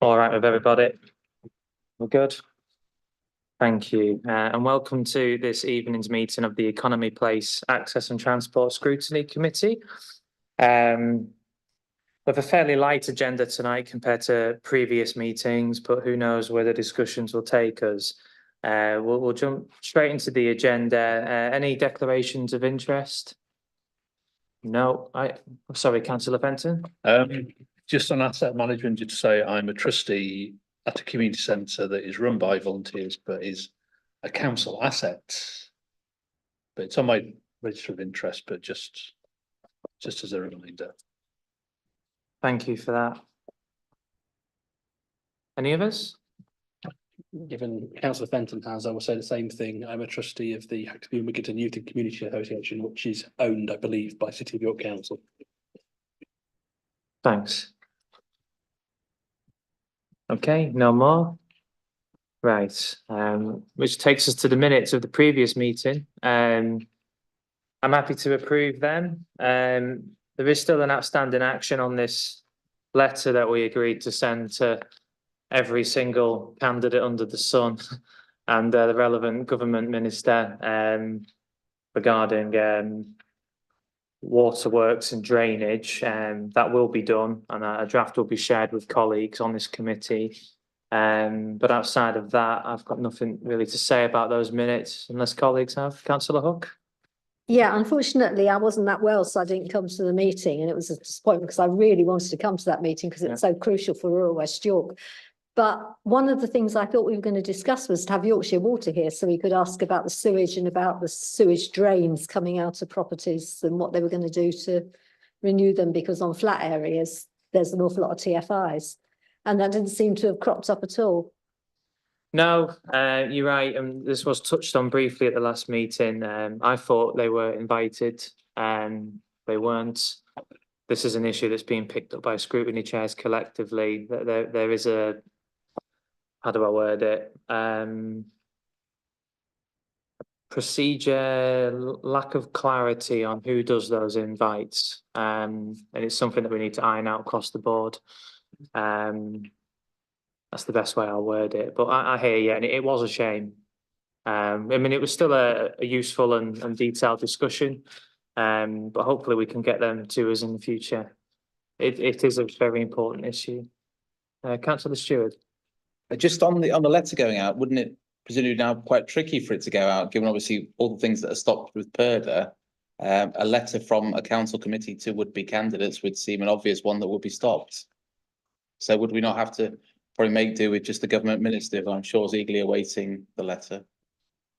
All right with everybody? We're good. Thank you. And welcome to this evening's meeting of the Economy, Place, Access and Transport Scrutiny Committee. We have a fairly light agenda tonight compared to previous meetings, but who knows where the discussions will take us. We'll jump straight into the agenda. Any declarations of interest? No, sorry, Councillor Fenton. Just on asset management, just to say I'm a trustee at a community centre that is run by volunteers, but is a council asset. But it's on my register of interest, but just as a reminder. Thank you for that. Any of us? Given Councillor Fenton has, I will say the same thing. I'm a trustee of the Active Wigan Youth and Community Association, which is owned, I believe, by City of York Council. Thanks. Okay, no more. Right, which takes us to the minutes of the previous meeting. I'm happy to approve them. There is still an outstanding action on this letter that we agreed to send to every single candidate under the sun and the relevant government minister regarding waterworks and drainage. That will be done, and a draft will be shared with colleagues on this committee. But outside of that, I've got nothing really to say about those minutes, unless colleagues have. Councillor Hook? Yeah, unfortunately, I wasn't that well, so I didn't come to the meeting, and it was a disappointment because I really wanted to come to that meeting because it's so crucial for rural West York. But one of the things I thought we were going to discuss was to have Yorkshire Water here, so we could ask about the sewage and about the sewage drains coming out of properties and what they were going to do to renew them, because on flat areas, there's an awful lot of TFIs. And that didn't seem to have cropped up at all. No, you're right. This was touched on briefly at the last meeting. I thought they were invited, and they weren't. This is an issue that's being picked up by scrutiny chairs collectively. There is a, how do I word it? Procedure, lack of clarity on who does those invites. And it's something that we need to iron out across the board. That's the best way I'll word it. But I hear you, and it was a shame. I mean, it was still a useful and detailed discussion. But hopefully we can get them to us in the future. It is a very important issue. Councillor Stewart. Just on the letter going out, wouldn't it presumably now quite tricky for it to go out, given obviously all the things that are stopped with PERDA? A letter from a council committee to would-be candidates would seem an obvious one that would be stopped. So would we not have to probably make do with just the government minister, who I'm sure is eagerly awaiting the letter?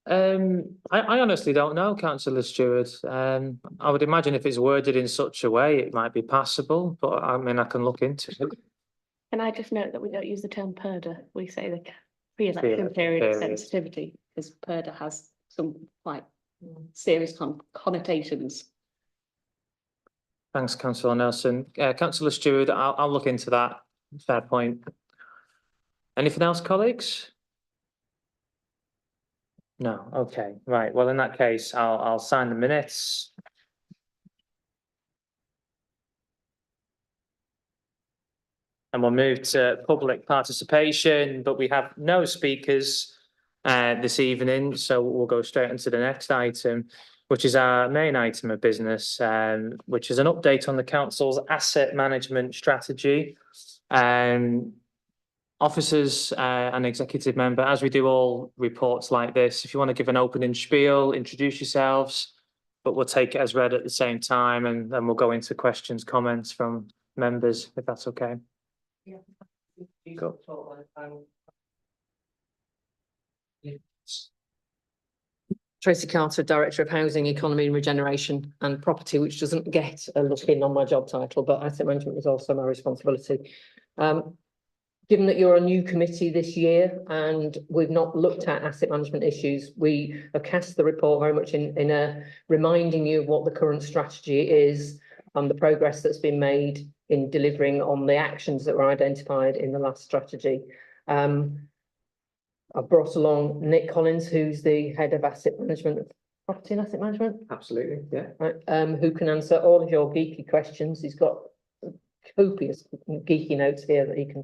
I honestly don't know, Councillor Stewart. I would imagine if it's worded in such a way, it might be passable, but I mean, I can look into it. Can I just note that we don't use the term PERDA, we say the pre-election period sensitivity, because PERDA has some quite serious connotations. Thanks, Councillor Nelson. Councillor Stewart, I'll look into that. Fair point. Anything else, colleagues? No. Okay. Right. Well, in that case, I'll sign the minutes. And we'll move to public participation, but we have no speakers this evening, so we'll go straight into the next item, which is our main item of business, which is an update on the council's asset management strategy. Officers and executive member, as we do all reports like this, if you want to give an opening spiel, introduce yourselves, but we'll take it as read at the same time, and then we'll go into questions, comments from members, if that's okay. Yeah. Go. Tracy Carter, Director of Housing, Economy and Regeneration and Property, which doesn't get a look in on my job title, but asset management is also my responsibility. Given that you're a new committee this year and we've not looked at asset management issues, we have cast the report very much in reminding you of what the current strategy is and the progress that's been made in delivering on the actions that were identified in the last strategy. I've brought along Nick Collins, who's the head of asset management, property and asset management. Absolutely, yeah. Right, who can answer all of your geeky questions. He's got copious geeky notes here that he can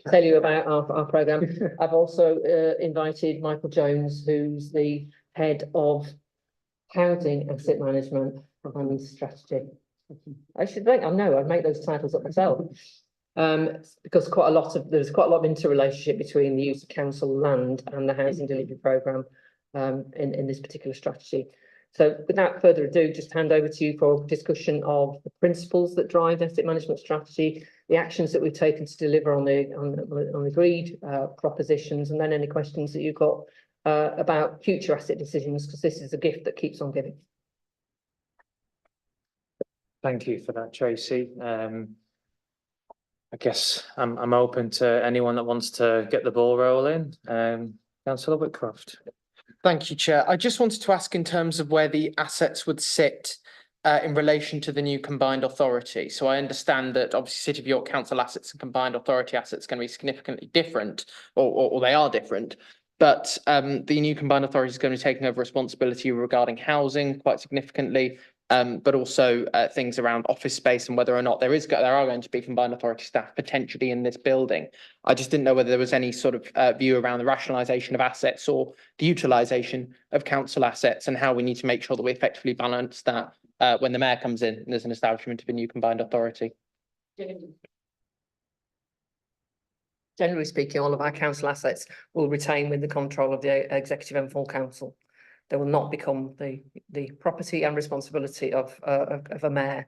tell you about our programme. I've also invited Michael Jones, who's the head of housing asset management and strategy. I should make, I know, I'd make those titles up myself. Because there's quite a lot of interrelationship between the use of council land and the housing delivery programme in this particular strategy. So without further ado, just hand over to you for discussion of the principles that drive asset management strategy, the actions that we've taken to deliver on the agreed propositions, and then any questions that you've got about future asset decisions, because this is a gift that keeps on giving. Thank you for that, Tracy. I guess I'm open to anyone that wants to get the ball rolling. Councillor Whitcroft. Thank you, Chair. I just wanted to ask in terms of where the assets would sit in relation to the new combined authority. So I understand that obviously City of York Council assets and combined authority assets are going to be significantly different, or they are different. But the new combined authority is going to be taking over responsibility regarding housing quite significantly, but also things around office space and whether or not there are going to be combined authority staff potentially in this building. I just didn't know whether there was any sort of view around the rationalisation of assets or the utilisation of council assets, and how we need to make sure that we effectively balance that when the mayor comes in and there's an establishment of a new combined authority. Generally speaking, all of our council assets will retain with the control of the executive and full council. They will not become the property and responsibility of a mayor.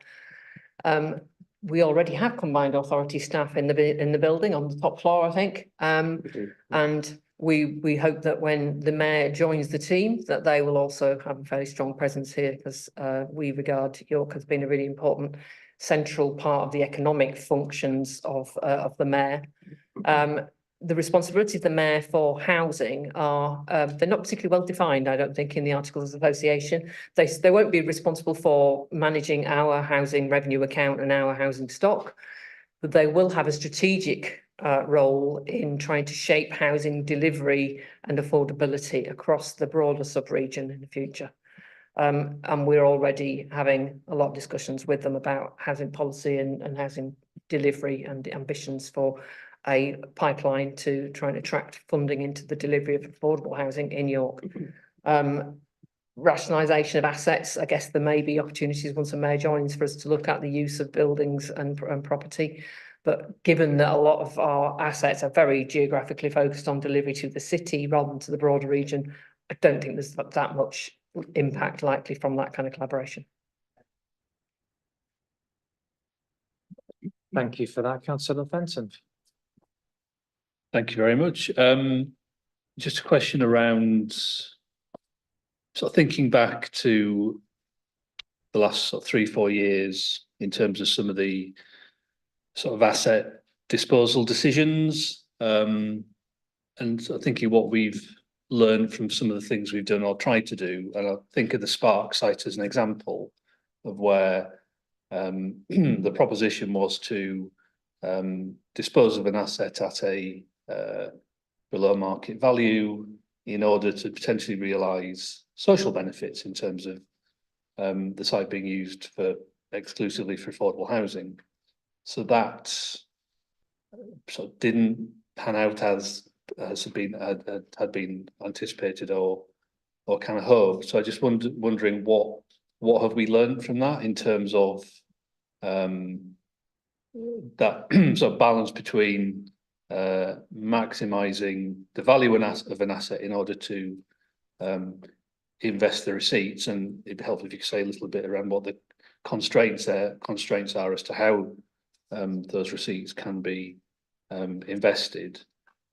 We already have combined authority staff in the building on the top floor, I think. And we hope that when the mayor joins the team, that they will also have a very strong presence here, because we regard York as being a really important central part of the economic functions of the mayor. The responsibilities of the mayor for housing are, they're not particularly well defined, I don't think, in the Articles of Association. They won't be responsible for managing our housing revenue account and our housing stock, but they will have a strategic role in trying to shape housing delivery and affordability across the broader sub-region in the future. And we're already having a lot of discussions with them about housing policy and housing delivery and ambitions for a pipeline to try and attract funding into the delivery of affordable housing in York. Rationalisation of assets, I guess there may be opportunities once a mayor joins for us to look at the use of buildings and property. But given that a lot of our assets are very geographically focused on delivery to the city rather than to the broader region, I don't think there's that much impact likely from that kind of collaboration. Thank you for that, Councillor Fenton. Thank you very much. Just a question around sort of thinking back to the last sort of 3-4 years in terms of some of the sort of asset disposal decisions, and sort of thinking what we've learned from some of the things we've done or tried to do. And I think of the Spark site as an example of where the proposition was to dispose of an asset at a below market value in order to potentially realise social benefits in terms of the site being used exclusively for affordable housing. So that sort of didn't pan out as had been anticipated or kind of hoped. So I just wondering what have we learned from that in terms of that sort of balance between maximising the value of an asset in order to invest the receipts, and it'd be helpful if you could say a little bit around what the constraints are as to how those receipts can be invested,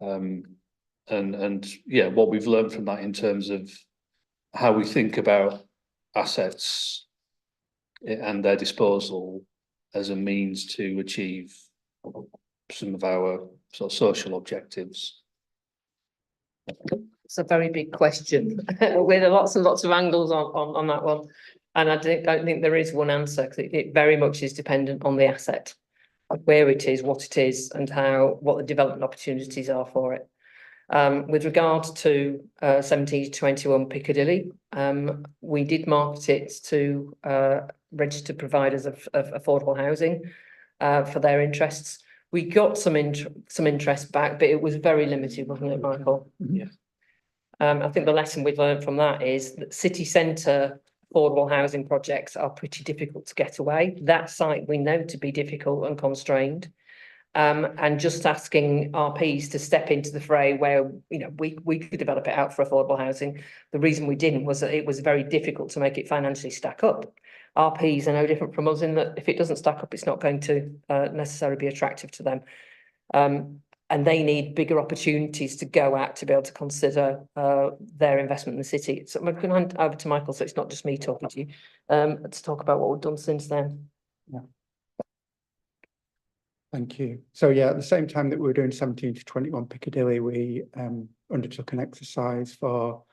and yeah, what we've learned from that in terms of how we think about assets and their disposal as a means to achieve some of our sort of social objectives. It's a very big question with lots and lots of angles on that one, and I don't think there is one answer, because it very much is dependent on the asset, where it is, what it is, and what the development opportunities are for it. With regard to 17-21 Piccadilly, we did market it to registered providers of affordable housing. for their interests. We got some interest back, but it was very limited, wasn't it, Michael? Yeah. I think the lesson we've learned from that is that city centre affordable housing projects are pretty difficult to get away. That site we know to be difficult and constrained. And just asking RPs to step into the fray where, you know, we could develop it out for affordable housing. The reason we didn't was that it was very difficult to make it financially stack up. RPs are no different from us in that if it doesn't stack up, it's not going to necessarily be attractive to them. And they need bigger opportunities to go out to be able to consider their investment in the city. So I'm going to hand over to Michael, so it's not just me talking to you, to talk about what we've done since then. Thank you. So yeah, at the same time that we were doing 17 to 21 Piccadilly, we undertook an exercise for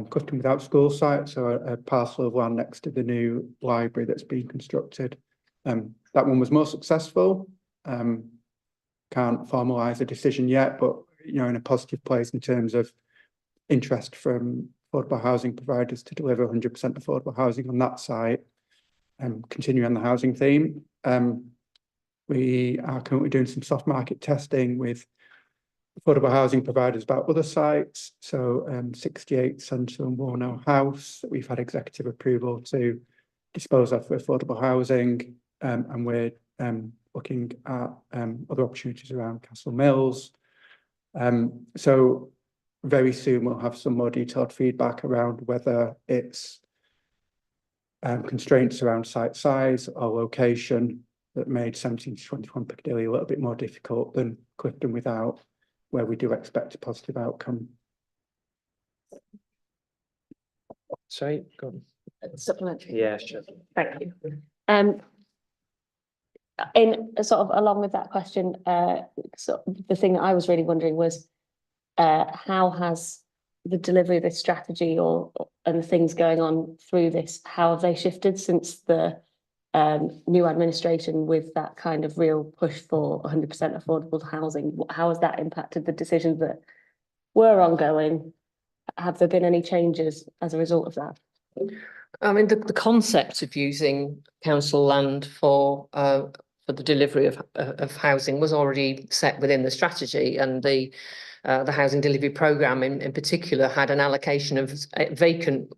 Clifton Without School site, so a parcel of land next to the new library that's being constructed. That one was more successful. Can't formalise a decision yet, but you know, in a positive place in terms of interest from affordable housing providers to deliver 100% affordable housing on that site. Continuing on the housing theme, we are currently doing some soft market testing with affordable housing providers about other sites. So 68 Central and Warnow House, we've had executive approval to dispose of for affordable housing, and we're looking at other opportunities around Castle Mills. So very soon we'll have some more detailed feedback around whether it's constraints around site size or location that made 17 to 21 Piccadilly a little bit more difficult than Clifton Without, where we do expect a positive outcome. Sorry, go on. Supplementary. Yeah, sure. Thank you. In sort of along with that question, so the thing that I was really wondering was, how has the delivery of this strategy and the things going on through this, how have they shifted since the new administration with that kind of real push for 100% affordable housing? How has that impacted the decisions that were ongoing? Have there been any changes as a result of that? I mean, the concept of using council land for the delivery of housing was already set within the strategy, and the housing delivery programme in particular had an allocation of vacant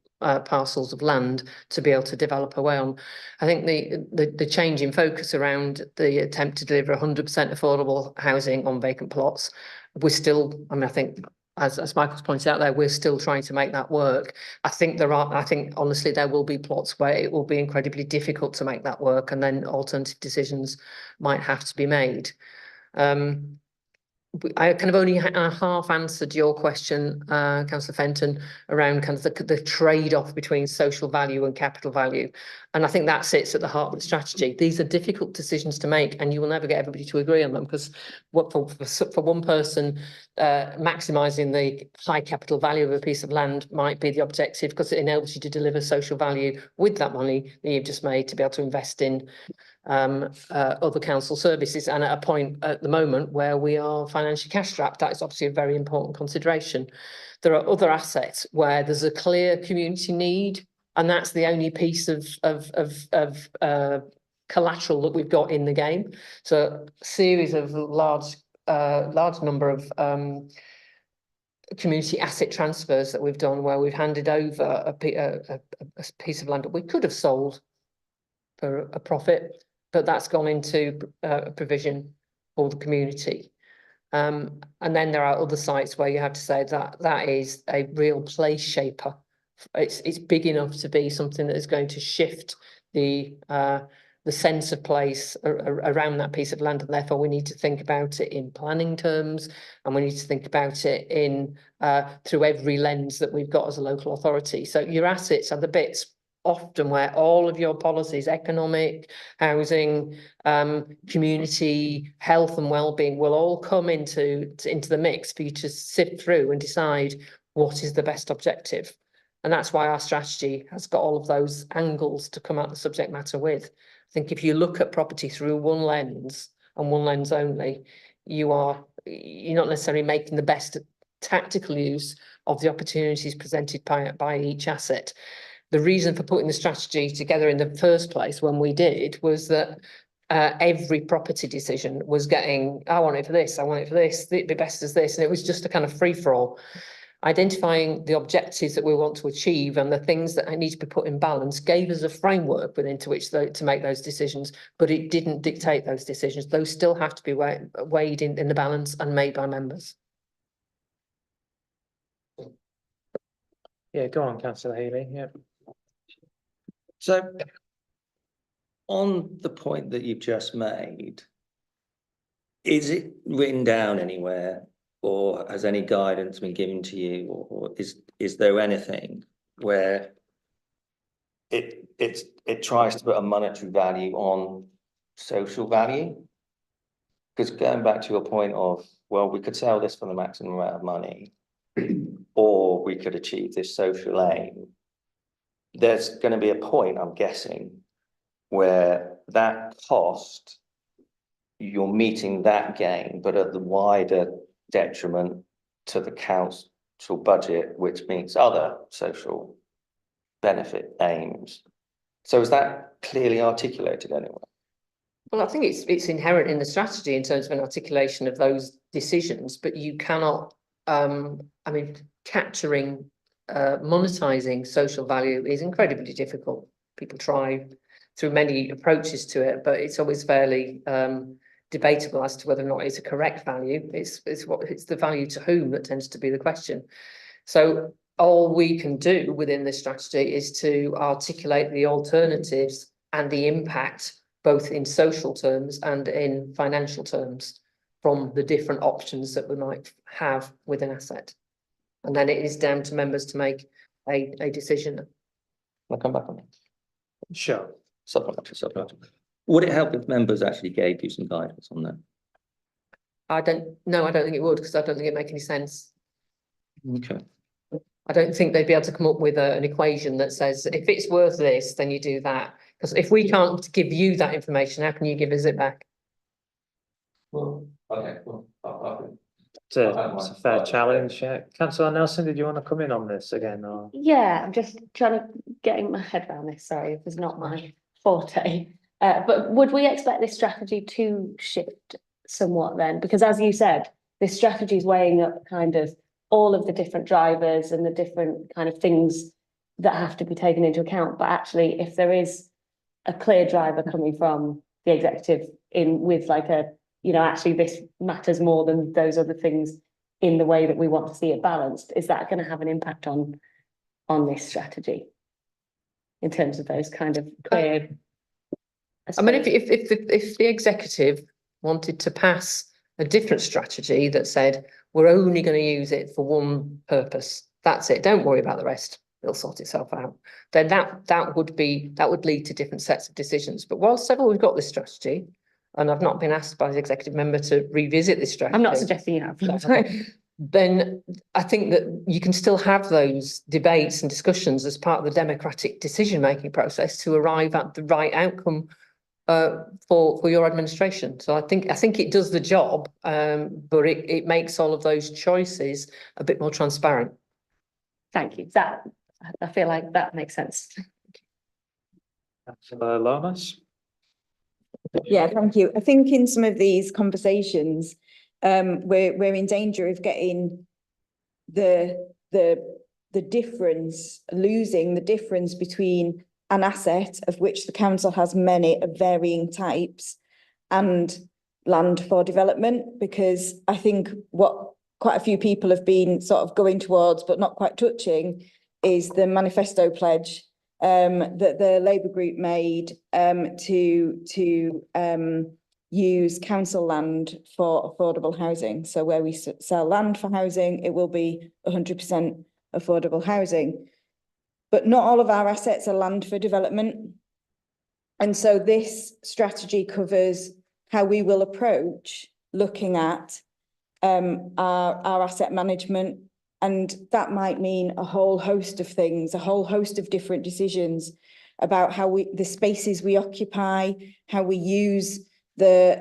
parcels of land to be able to develop away on. I think the change in focus around the attempt to deliver 100% affordable housing on vacant plots, we're still, I mean, I think as Michael's pointed out there, we're still trying to make that work. I think honestly there will be plots where it will be incredibly difficult to make that work, and then alternative decisions might have to be made. I kind of only half answered your question, Councillor Fenton, around kind of the trade-off between social value and capital value. And I think that sits at the heart of the strategy. These are difficult decisions to make, and you will never get everybody to agree on them, because for one person, maximising the high capital value of a piece of land might be the objective, because it enables you to deliver social value with that money that you've just made to be able to invest in other council services. And at a point at the moment where we are financially cash strapped, that is obviously a very important consideration. There are other assets where there's a clear community need, and that's the only piece of collateral that we've got in the game. So a series of large number of community asset transfers that we've done, where we've handed over a piece of land that we could have sold for a profit, but that's gone into a provision for the community. And then there are other sites where you have to say that is a real place shaper. It's big enough to be something that is going to shift the sense of place around that piece of land, and therefore we need to think about it in planning terms, and we need to think about it in through every lens that we've got as a local authority. So your assets are the bits often where all of your policies, economic, housing, community, health and well-being, will all come into the mix for you to sift through and decide what is the best objective. And that's why our strategy has got all of those angles to come at the subject matter with. I think if you look at property through one lens and one lens only, you're not necessarily making the best tactical use of the opportunities presented by each asset. The reason for putting the strategy together in the first place when we did was that every property decision was getting, I want it for this, I want it for this, it'd be best as this, and it was just a kind of free-for-all. Identifying the objectives that we want to achieve and the things that need to be put in balance gave us a framework within which to make those decisions, but it didn't dictate those decisions. Those still have to be weighed in the balance and made by members. Yeah, go on, councillor Healy, yeah. So on the point that you've just made, is it written down anywhere, or has any guidance been given to you, or is there anything where it tries to put a monetary value on social value? Because going back to your point of, well, we could sell this for the maximum amount of money, or we could achieve this social aim. There's going to be a point, I'm guessing, where that cost, you're meeting that gain, but at the wider detriment to the council budget, which meets other social benefit aims. So is that clearly articulated anyway? Well, I think it's inherent in the strategy in terms of an articulation of those decisions, but you cannot, I mean, capturing, monetizing social value is incredibly difficult. People try through many approaches to it, but it's always fairly debatable as to whether or not it's a correct value. It's the value to whom that tends to be the question. So all we can do within this strategy is to articulate the alternatives and the impact, both in social terms and in financial terms, from the different options that we might have with an asset. And then it is down to members to make a decision. I'll come back on that. Sure. Supplementary. Would it help if members actually gave you some guidance on that? I don't think it would, because I don't think it makes any sense. Okay. I don't think they'd be able to come up with an equation that says, if it's worth this, then you do that. Because if we can't give you that information, how can you give us it back? Well, okay, well, It's a fair challenge, yeah. Councillor Nelson, did you want to come in on this again, or? Yeah, I'm just trying to getting my head around this, sorry, if it's not my forte. But would we expect this strategy to shift somewhat then? Because as you said, this strategy is weighing up kind of all of the different drivers and the different kind of things that have to be taken into account. But actually, if there is a clear driver coming from the executive in with like a, you know, actually this matters more than those other things in the way that we want to see it balanced, is that going to have an impact on this strategy in terms of those kind of clear? I mean, if the executive wanted to pass a different strategy that said, we're only going to use it for one purpose, that's it, don't worry about the rest, it'll sort itself out, then that would lead to different sets of decisions. But whilst we've got this strategy, and I've not been asked by the executive member to revisit this strategy. I'm not suggesting you have. Then I think that you can still have those debates and discussions as part of the democratic decision-making process to arrive at the right outcome for your administration. So I think it does the job, but it makes all of those choices a bit more transparent. Thank you. I feel like that makes sense. Councillor Lomas? Yeah, thank you. I think in some of these conversations, we're in danger of getting the difference, losing the difference between an asset of which the council has many of varying types and land for development, because I think what quite a few people have been sort of going towards but not quite touching is the manifesto pledge that the Labour group made to use council land for affordable housing. So where we sell land for housing, it will be 100% affordable housing. But not all of our assets are land for development. And so this strategy covers how we will approach looking at our asset management. And that might mean a whole host of things, a whole host of different decisions about how the spaces we occupy, how we use the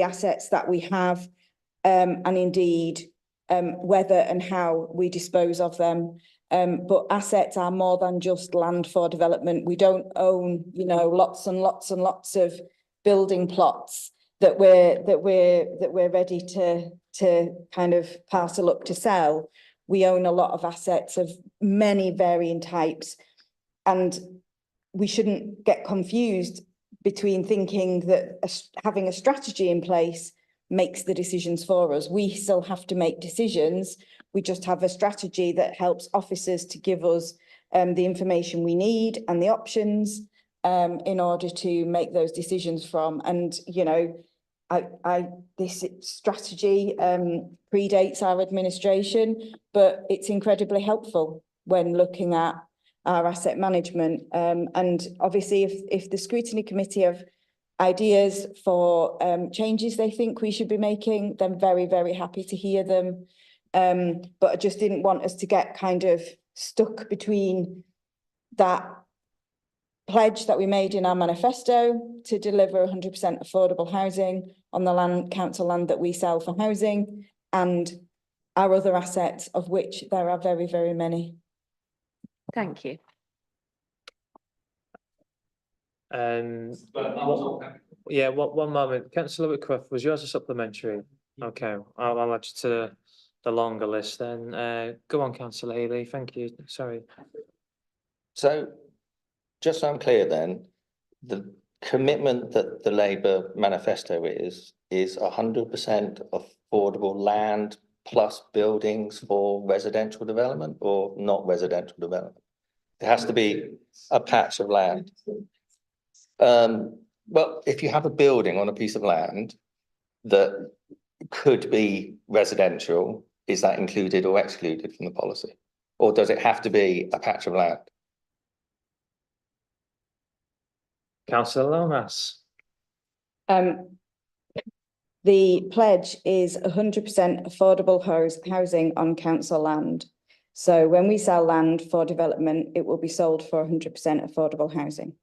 assets that we have, and indeed whether and how we dispose of them. But assets are more than just land for development. We don't own, you know, lots and lots and lots of building plots that we're ready to kind of parcel up to sell. We own a lot of assets of many varying types, and we shouldn't get confused between thinking that having a strategy in place makes the decisions for us. We still have to make decisions. We just have a strategy that helps officers to give us the information we need and the options in order to make those decisions from. And, you know, this strategy predates our administration, but it's incredibly helpful when looking at our asset management. And obviously, if the Scrutiny Committee have ideas for changes they think we should be making, then very, very happy to hear them. But I just didn't want us to get kind of stuck between that pledge that we made in our manifesto to deliver 100% affordable housing on the council land that we sell for housing, and our other assets, of which there are very, very many. Thank you. Yeah, one moment. Councillor Whitcroft, was yours a supplementary? Okay, I'll add you to the longer list then. Go on, Councillor Healy. Thank you. Sorry. So, just so I'm clear then, the commitment that the Labour manifesto is 100% affordable land plus buildings for residential development, or not residential development? It has to be a patch of land. Well, if you have a building on a piece of land that could be residential, is that included or excluded from the policy? Or does it have to be a patch of land? Councillor Lomas. The pledge is 100% affordable housing on council land. So when we sell land for development, it will be sold for 100% affordable housing.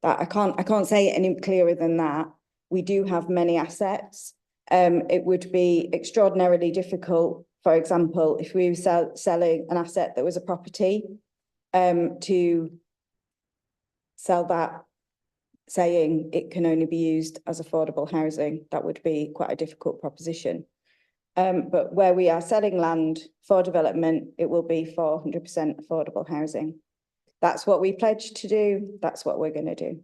That I can't say it any clearer than that. We do have many assets. It would be extraordinarily difficult, for example, if we were selling an asset that was a property, to sell that saying it can only be used as affordable housing. That would be quite a difficult proposition. But where we are selling land for development, it will be for 100% affordable housing. That's what we pledged to do. That's what we're going to do.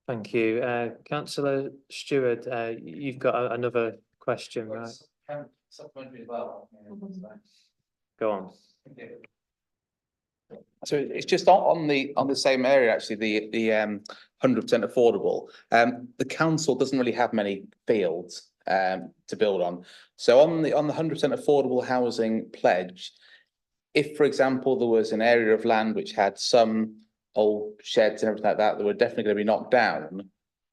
Thank you. Councillor Stewart, you've got another question, right? Supplementary as well. Go on. So it's just on the same area, actually, the 100% affordable. The council doesn't really have many fields to build on. So on the 100% affordable housing pledge, if, for example, there was an area of land which had some old sheds and everything like that were definitely going to be knocked down,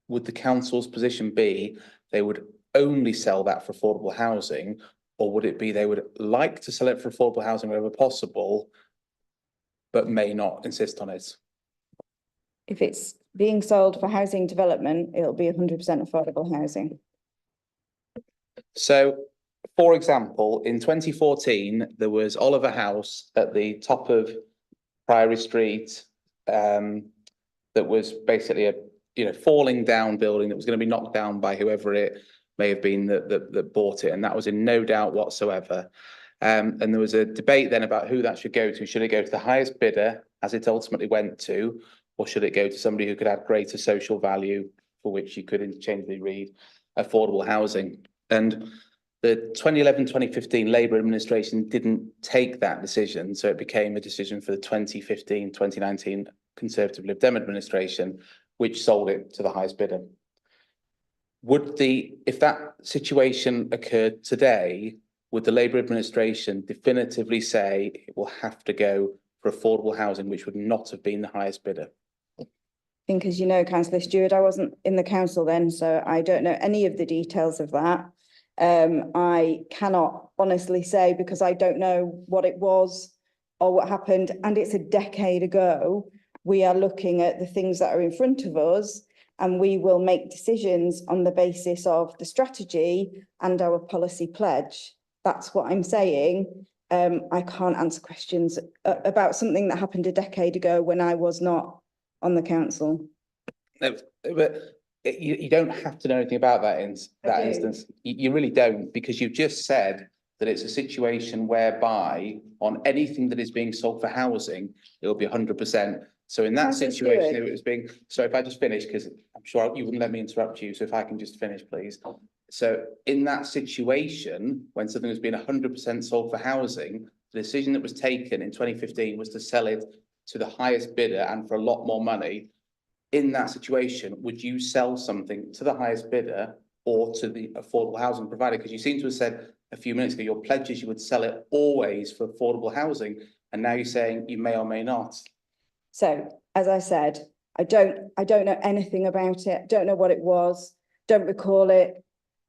would the council's position be they would only sell that for affordable housing, or would it be they would like to sell it for affordable housing wherever possible, but may not insist on it? If it's being sold for housing development, it'll be 100% affordable housing. So, for example, in 2014, there was Oliver House at the top of Priory Street, that was basically a falling down building that was going to be knocked down by whoever it may have been that bought it, and that was in no doubt whatsoever. And there was a debate then about who that should go to. Should it go to the highest bidder, as it ultimately went to, or should it go to somebody who could add greater social value, for which you could interchangeably read affordable housing? And the 2011-2015 Labour administration didn't take that decision, so it became a decision for the 2015-2019 Conservative Lib Dem administration, which sold it to the highest bidder. If that situation occurred today, would the Labour administration definitively say it will have to go for affordable housing, which would not have been the highest bidder? I think, as you know, Councillor Stewart, I wasn't in the council then, so I don't know any of the details of that. I cannot honestly say, because I don't know what it was or what happened, and it's a decade ago. We are looking at the things that are in front of us, and we will make decisions on the basis of the strategy and our policy pledge. That's what I'm saying. I can't answer questions about something that happened a decade ago when I was not on the council. No, but you don't have to know anything about that in that do. instance. You really don't, because you've just said that it's a situation whereby on anything that is being sold for housing, it will be 100%. So in that Councillor situation, Stewart. if it was being, so if I just finish, because I'm sure you wouldn't let me interrupt you, so if I can just finish, please. So in that situation, when something was being 100% sold for housing, the decision that was taken in 2015 was to sell it to the highest bidder and for a lot more money. In that situation, would you sell something to the highest bidder or to the affordable housing provider? Because you seem to have said a few minutes ago, your pledge is you would sell it always for affordable housing, and now you're saying you may or may not. So, as I said, I don't know anything about it, don't know what it was, don't recall it.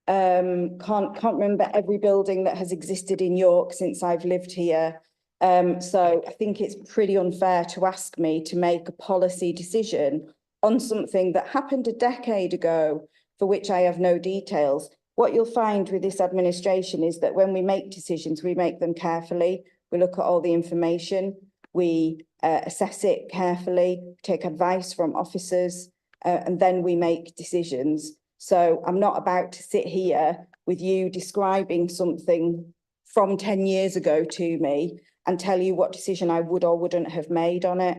Can't remember every building that has existed in York since I've lived here. So I think it's pretty unfair to ask me to make a policy decision on something that happened a decade ago, for which I have no details. What you'll find with this administration is that when we make decisions, we make them carefully. We look at all the information, we assess it carefully, take advice from officers, and then we make decisions. So I'm not about to sit here with you describing something from 10 years ago to me and tell you what decision I would or wouldn't have made on it.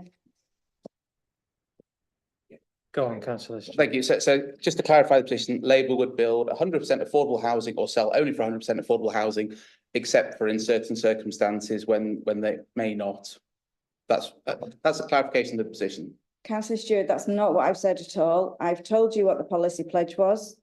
Go on, councillor. Thank you. So just to clarify the position, Labour would build 100% affordable housing or sell only for 100% affordable housing, except for in certain circumstances when they may not. That's a clarification of the position. Councillor Stewart, that's not what I've said at all. I've told you what the policy pledge was.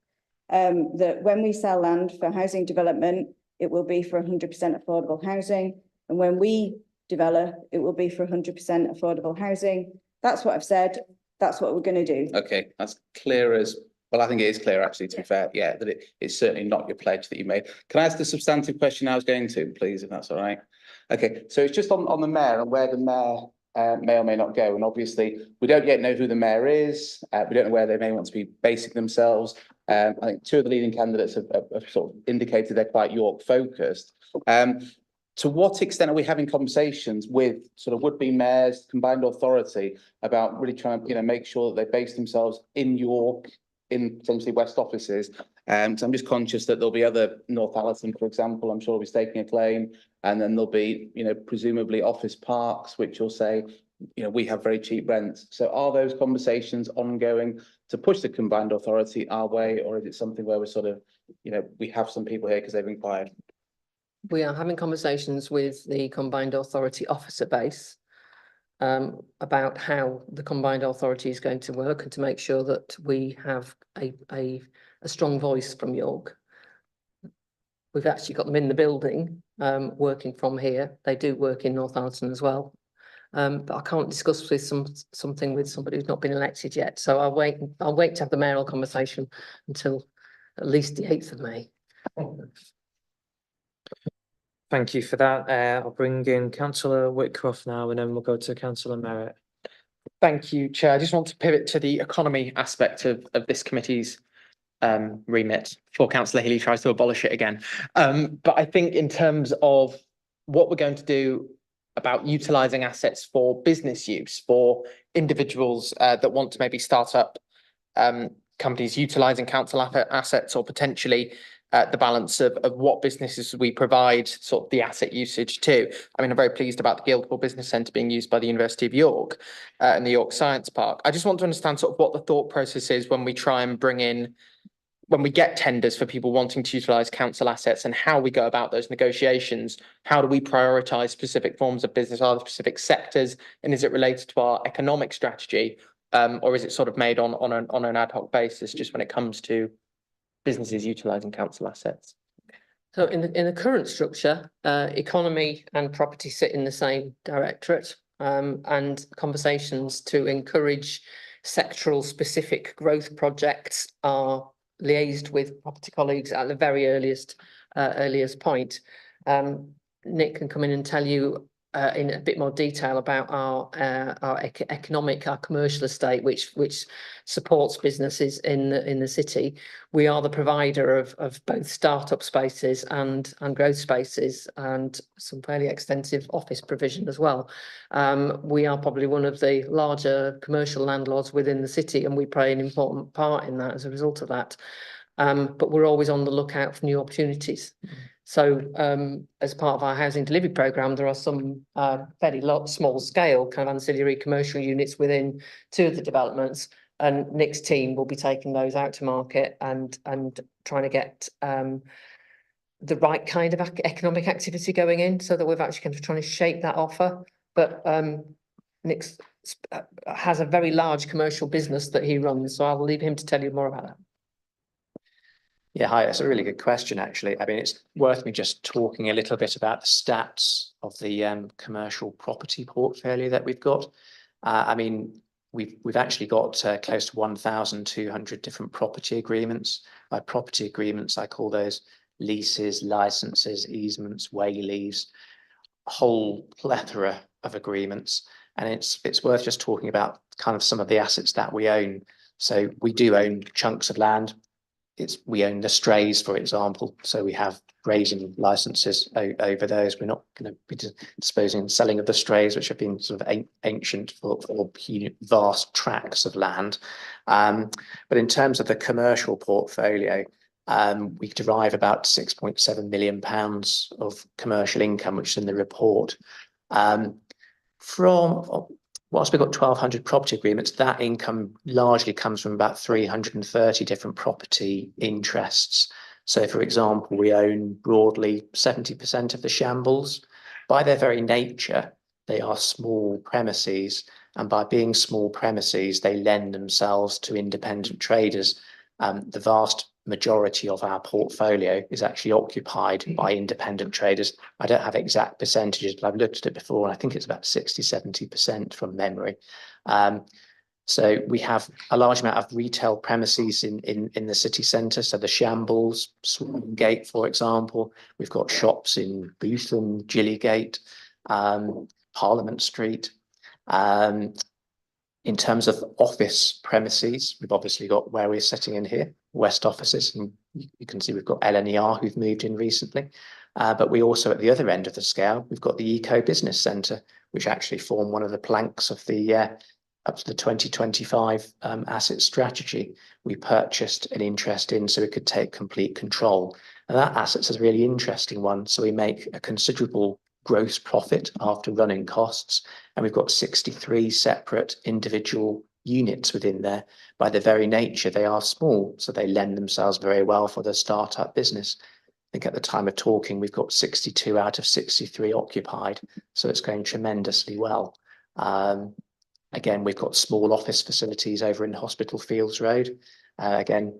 That when we sell land for housing development, it will be for 100% affordable housing. And when we develop, it will be for 100% affordable housing. That's what I've said. That's what we're going to do. Okay, that's clear as, well, I think it is clear actually, to be fair, yeah, that it's certainly not your pledge that you made. Can I ask the substantive question I was going to, please, if that's all right? Okay, so it's just on the mayor and where the mayor may or may not go. And obviously, we don't yet know who the mayor is. We don't know where they may want to be basing themselves. I think two of the leading candidates have sort of indicated they're quite York focused. To what extent are we having conversations with sort of would-be mayors, combined authority, about really trying to, make sure that they base themselves in York, in potentially West offices? So I'm just conscious that there'll be other Northallerton, for example, I'm sure will be staking a claim, and then there'll be, presumably office parks, which will say, we have very cheap rents. So are those conversations ongoing to push the combined authority our way, or is it something where we're sort of, we have some people here because they've inquired? We are having conversations with the combined authority officer base about how the combined authority is going to work and to make sure that we have a strong voice from York. We've actually got them in the building working from here. They do work in Northallerton as well. But I can't discuss with something with somebody who's not been elected yet. So I'll wait to have the mayoral conversation until at least the 8th of May. Thank you for that. I'll bring in councillor Whitcroft now, and then we'll go to councillor Merritt. Thank you, Chair. I just want to pivot to the economy aspect of this committee's remit before councillor Healy tries to abolish it again. But I think in terms of what we're going to do about utilising assets for business use, for individuals that want to maybe start up companies utilising council assets, or potentially the balance of what businesses we provide sort of the asset usage to. I mean, I'm very pleased about the Guildhall Business Centre being used by the University of York and the York Science Park. I just want to understand sort of what the thought process is when we try and bring in, when we get tenders for people wanting to utilise council assets, and how we go about those negotiations. How do we prioritise specific forms of business? Are there specific sectors, and is it related to our economic strategy, or is it sort of made on an ad hoc basis just when it comes to businesses utilising council assets? So in the current structure, economy and property sit in the same directorate, and conversations to encourage sectoral specific growth projects are liaised with property colleagues at the very earliest point. Nick can come in and tell you in a bit more detail about our our commercial estate, which supports businesses in the city. We are the provider of both startup spaces and growth spaces, and some fairly extensive office provision as well. We are probably one of the larger commercial landlords within the city, and we play an important part in that as a result of that. But we're always on the lookout for new opportunities. So as part of our housing delivery programme, there are some fairly small scale kind of ancillary commercial units within 2 of the developments, and Nick's team will be taking those out to market and trying to get the right kind of economic activity going in, so that we've actually kind of trying to shape that offer. But Nick's has a very large commercial business that he runs, so I'll leave him to tell you more about that. Yeah, hi, that's a really good question, actually. I mean, it's worth me just talking a little bit about the stats of the commercial property portfolio that we've got. I mean, we've actually got close to 1,200 different property agreements. By property agreements, I call those leases, licenses, easements, way leaves, a whole plethora of agreements. And it's worth just talking about kind of some of the assets that we own. So we do own chunks of land. We own the strays, for example, so we have grazing licenses over those. We're not going to be disposing and selling of the strays, which have been sort of ancient for vast tracts of land. But in terms of the commercial portfolio, we derive about £6.7 million of commercial income, which is in the report. Whilst we've got 1,200 property agreements, that income largely comes from about 330 different property interests. So, for example, we own broadly 70% of the shambles. By their very nature, they are small premises, and by being small premises, they lend themselves to independent traders. The vast majority of our portfolio is actually occupied by independent traders. I don't have exact percentages, but I've looked at it before, and I think it's about 60-70% from memory. So we have a large amount of retail premises in the city centre. So the Shambles, Gate, for example. We've got shops in Bootham, Gillygate, Parliament Street. In terms of office premises, we've obviously got where we're sitting in here, West offices, and you can see we've got LNER who've moved in recently. But we also, at the other end of the scale, we've got the Eco Business Centre, which actually form one of the planks of the up to the 2025 asset strategy. We purchased an interest in so we could take complete control. And that asset's a really interesting one. So we make a considerable gross profit after running costs, and we've got 63 separate individual units within there. By their very nature, they are small, so they lend themselves very well for the startup business. I think at the time of talking, we've got 62 out of 63 occupied, so it's going tremendously well. Again, we've got small office facilities over in Hospital Fields Road. Again,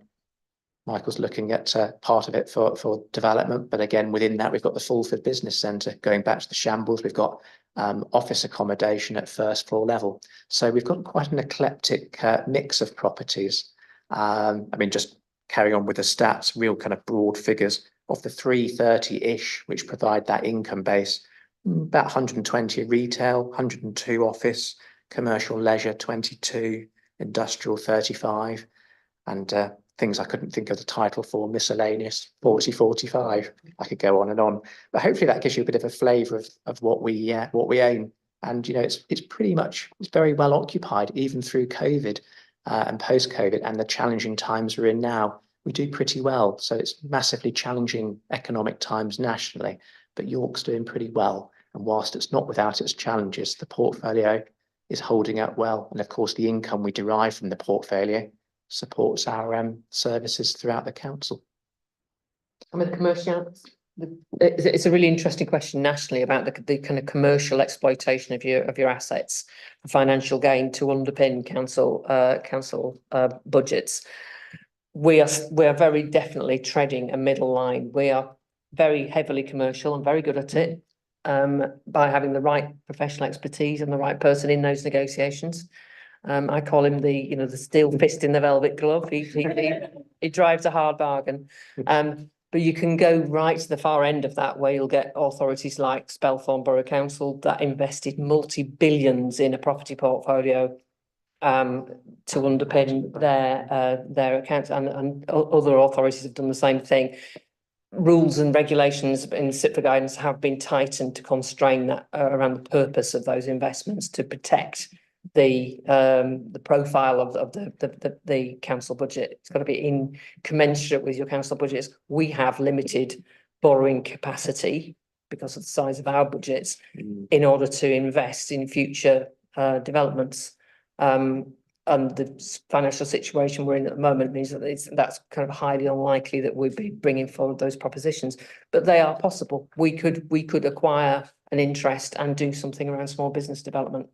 Michael's looking at part of it for development, but again, within that, we've got the Fulford Business Centre. Going back to the Shambles, we've got office accommodation at first floor level. So we've got quite an eclectic mix of properties. I mean, just carrying on with the stats, real kind of broad figures of the 330-ish, which provide that income base, about 120 retail, 102 office, commercial leisure 22, industrial 35, and things I couldn't think of the title for, miscellaneous 45. I could go on and on, but hopefully that gives you a bit of a flavour of what we own. And you know, it's very well occupied even through COVID and post COVID and the challenging times we're in now. We do pretty well, so it's massively challenging economic times nationally, but York's doing pretty well. And whilst it's not without its challenges, the portfolio is holding up well, and of course the income we derive from the portfolio supports our services throughout the council. I mean, the commercial, it's a really interesting question nationally about the kind of commercial exploitation of your assets for financial gain to underpin council budgets. We are very definitely treading a middle line. We are very heavily commercial and very good at it by having the right professional expertise and the right person in those negotiations. I call him the steel fist in the velvet glove. He drives a hard bargain. But But you can go right to the far end of that, where you'll get authorities like Spelthorne Borough Council that invested multi-billions in a property portfolio to underpin their accounts, and other authorities have done the same thing. Rules and regulations in SIPFA guidance have been tightened to constrain that around the purpose of those investments to protect the profile of the council budget. It's got to be in commensurate with your council budgets. We have limited borrowing capacity because of the size of our budgets in order to invest in future developments. And the financial situation we're in at the moment means that that's kind of highly unlikely that we'd be bringing forward those propositions, but they are possible. We could acquire an interest and do something around small business development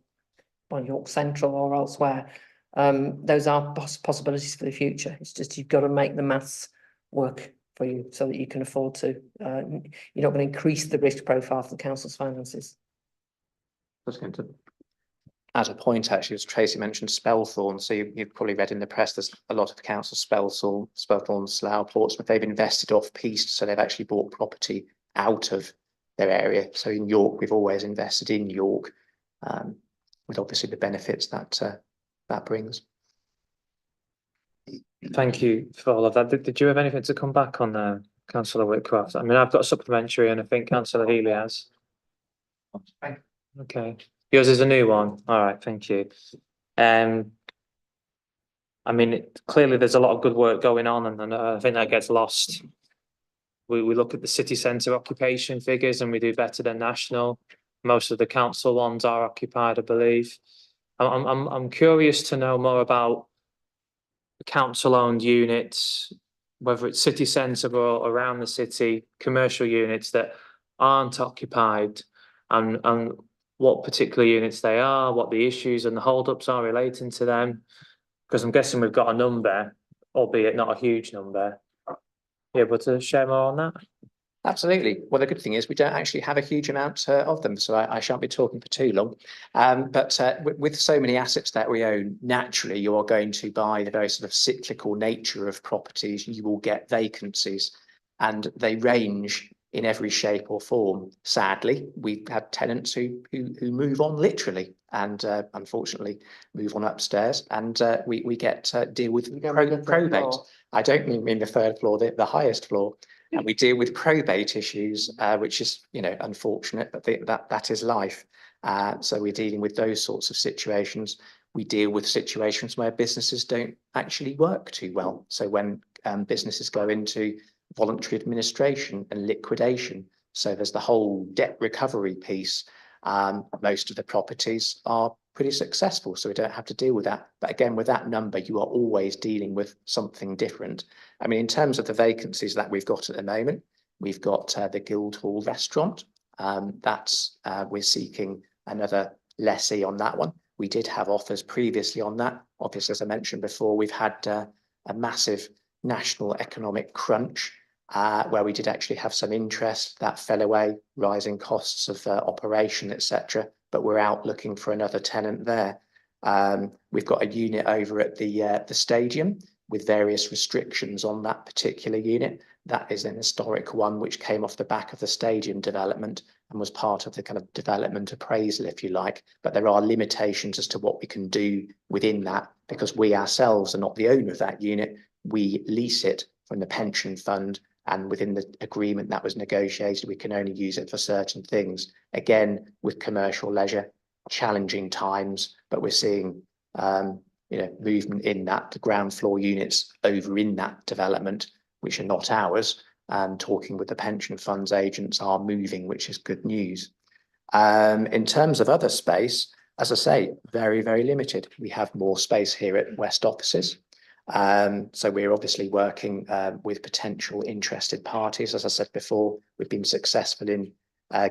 on York Central or elsewhere. Those are possibilities for the future. It's just you've got to make the maths work for you so that you can afford to. You're not going to increase the risk profile for the council's finances. I was going to add a point, actually, as Tracy mentioned Spelthorne. So you've probably read in the press, there's a lot of councils, Spelthorne, Slough, Portsmouth, they've invested off-piste, so they've actually bought property out of their area. So in York, we've always invested in York, with obviously the benefits that that brings. Thank you for all of that. Did you have anything to come back on, Councillor Whitcroft? I mean, I've got a supplementary, and I think Councillor Healy has. Okay. Yours is a new one. All right, thank you. I mean, clearly there's a lot of good work going on, and I think that gets lost. We look at the city centre occupation figures, and we do better than national. Most of the council ones are occupied, I believe. I'm curious to know more about the council-owned units, whether it's city centre or around the city, commercial units that aren't occupied, and what particular units they are, what the issues and the hold-ups are relating to them. Because I'm guessing we've got a number, albeit not a huge number. You able to share more on that? Absolutely. Well, the good thing is we don't actually have a huge amount of them, so I shan't be talking for too long. But with so many assets that we own, naturally you are going to, by the very sort of cyclical nature of properties, you will get vacancies, and they range in every shape or form. Sadly, we've had tenants who move on literally, and unfortunately move on upstairs, and we get deal with probate. I don't mean the third floor, the highest floor. And we deal with probate issues, which is, you know, unfortunate, but that is life. So we're dealing with those sorts of situations. We deal with situations where businesses don't actually work too well. So when businesses go into voluntary administration and liquidation, so there's the whole debt recovery piece. Most of the properties are pretty successful, so we don't have to deal with that. But again, with that number, you are always dealing with something different. I mean, in terms of the vacancies that we've got at the moment, we've got the Guildhall restaurant. We're seeking another lessee on that one. We did have offers previously on that. Obviously, as I mentioned before, we've had a massive national economic crunch, where we did actually have some interest that fell away, rising costs of operation, etc. But we're out looking for another tenant there. We've got a unit over at the stadium with various restrictions on that particular unit. That is an historic one which came off the back of the stadium development and was part of the kind of development appraisal, if you like. But there are limitations as to what we can do within that, because we ourselves are not the owner of that unit. We lease it from the pension fund, and within the agreement that was negotiated, we can only use it for certain things. Again, with commercial leisure, challenging times, but we're seeing movement in that. The ground floor units over in that development, which are not ours, talking with the pension funds agents, are moving, which is good news. In terms of other space, as I say, very, very limited. We have more space here at West offices. So we're obviously working with potential interested parties. As I said before, we've been successful in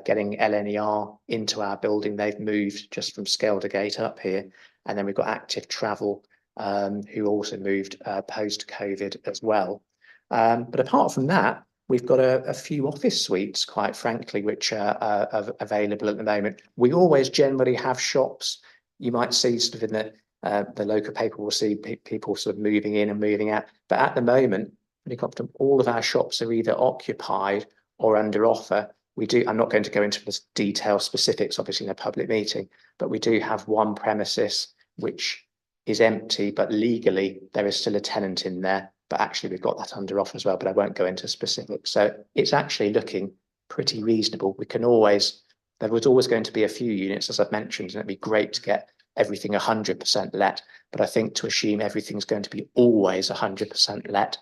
getting LNER into our building. They've moved just from Skeldergate up here. And then we've got Active Travel, who also moved post-COVID as well. But apart from that, we've got a few office suites, quite frankly, which are available at the moment. We always generally have shops. You might see sort of in the local paper, we'll see people sort of moving in and moving out. But at the moment, pretty confident all of our shops are either occupied or under offer. We do, I'm not going to go into the detailed specifics, obviously in a public meeting, but we do have one premises which is empty, but legally there is still a tenant in there, but actually we've got that under offer as well, but I won't go into specifics. So it's actually looking pretty reasonable. We can always, there was always going to be a few units, as I've mentioned, and it'd be great to get everything 100% let, but I think to assume everything's going to be always 100% let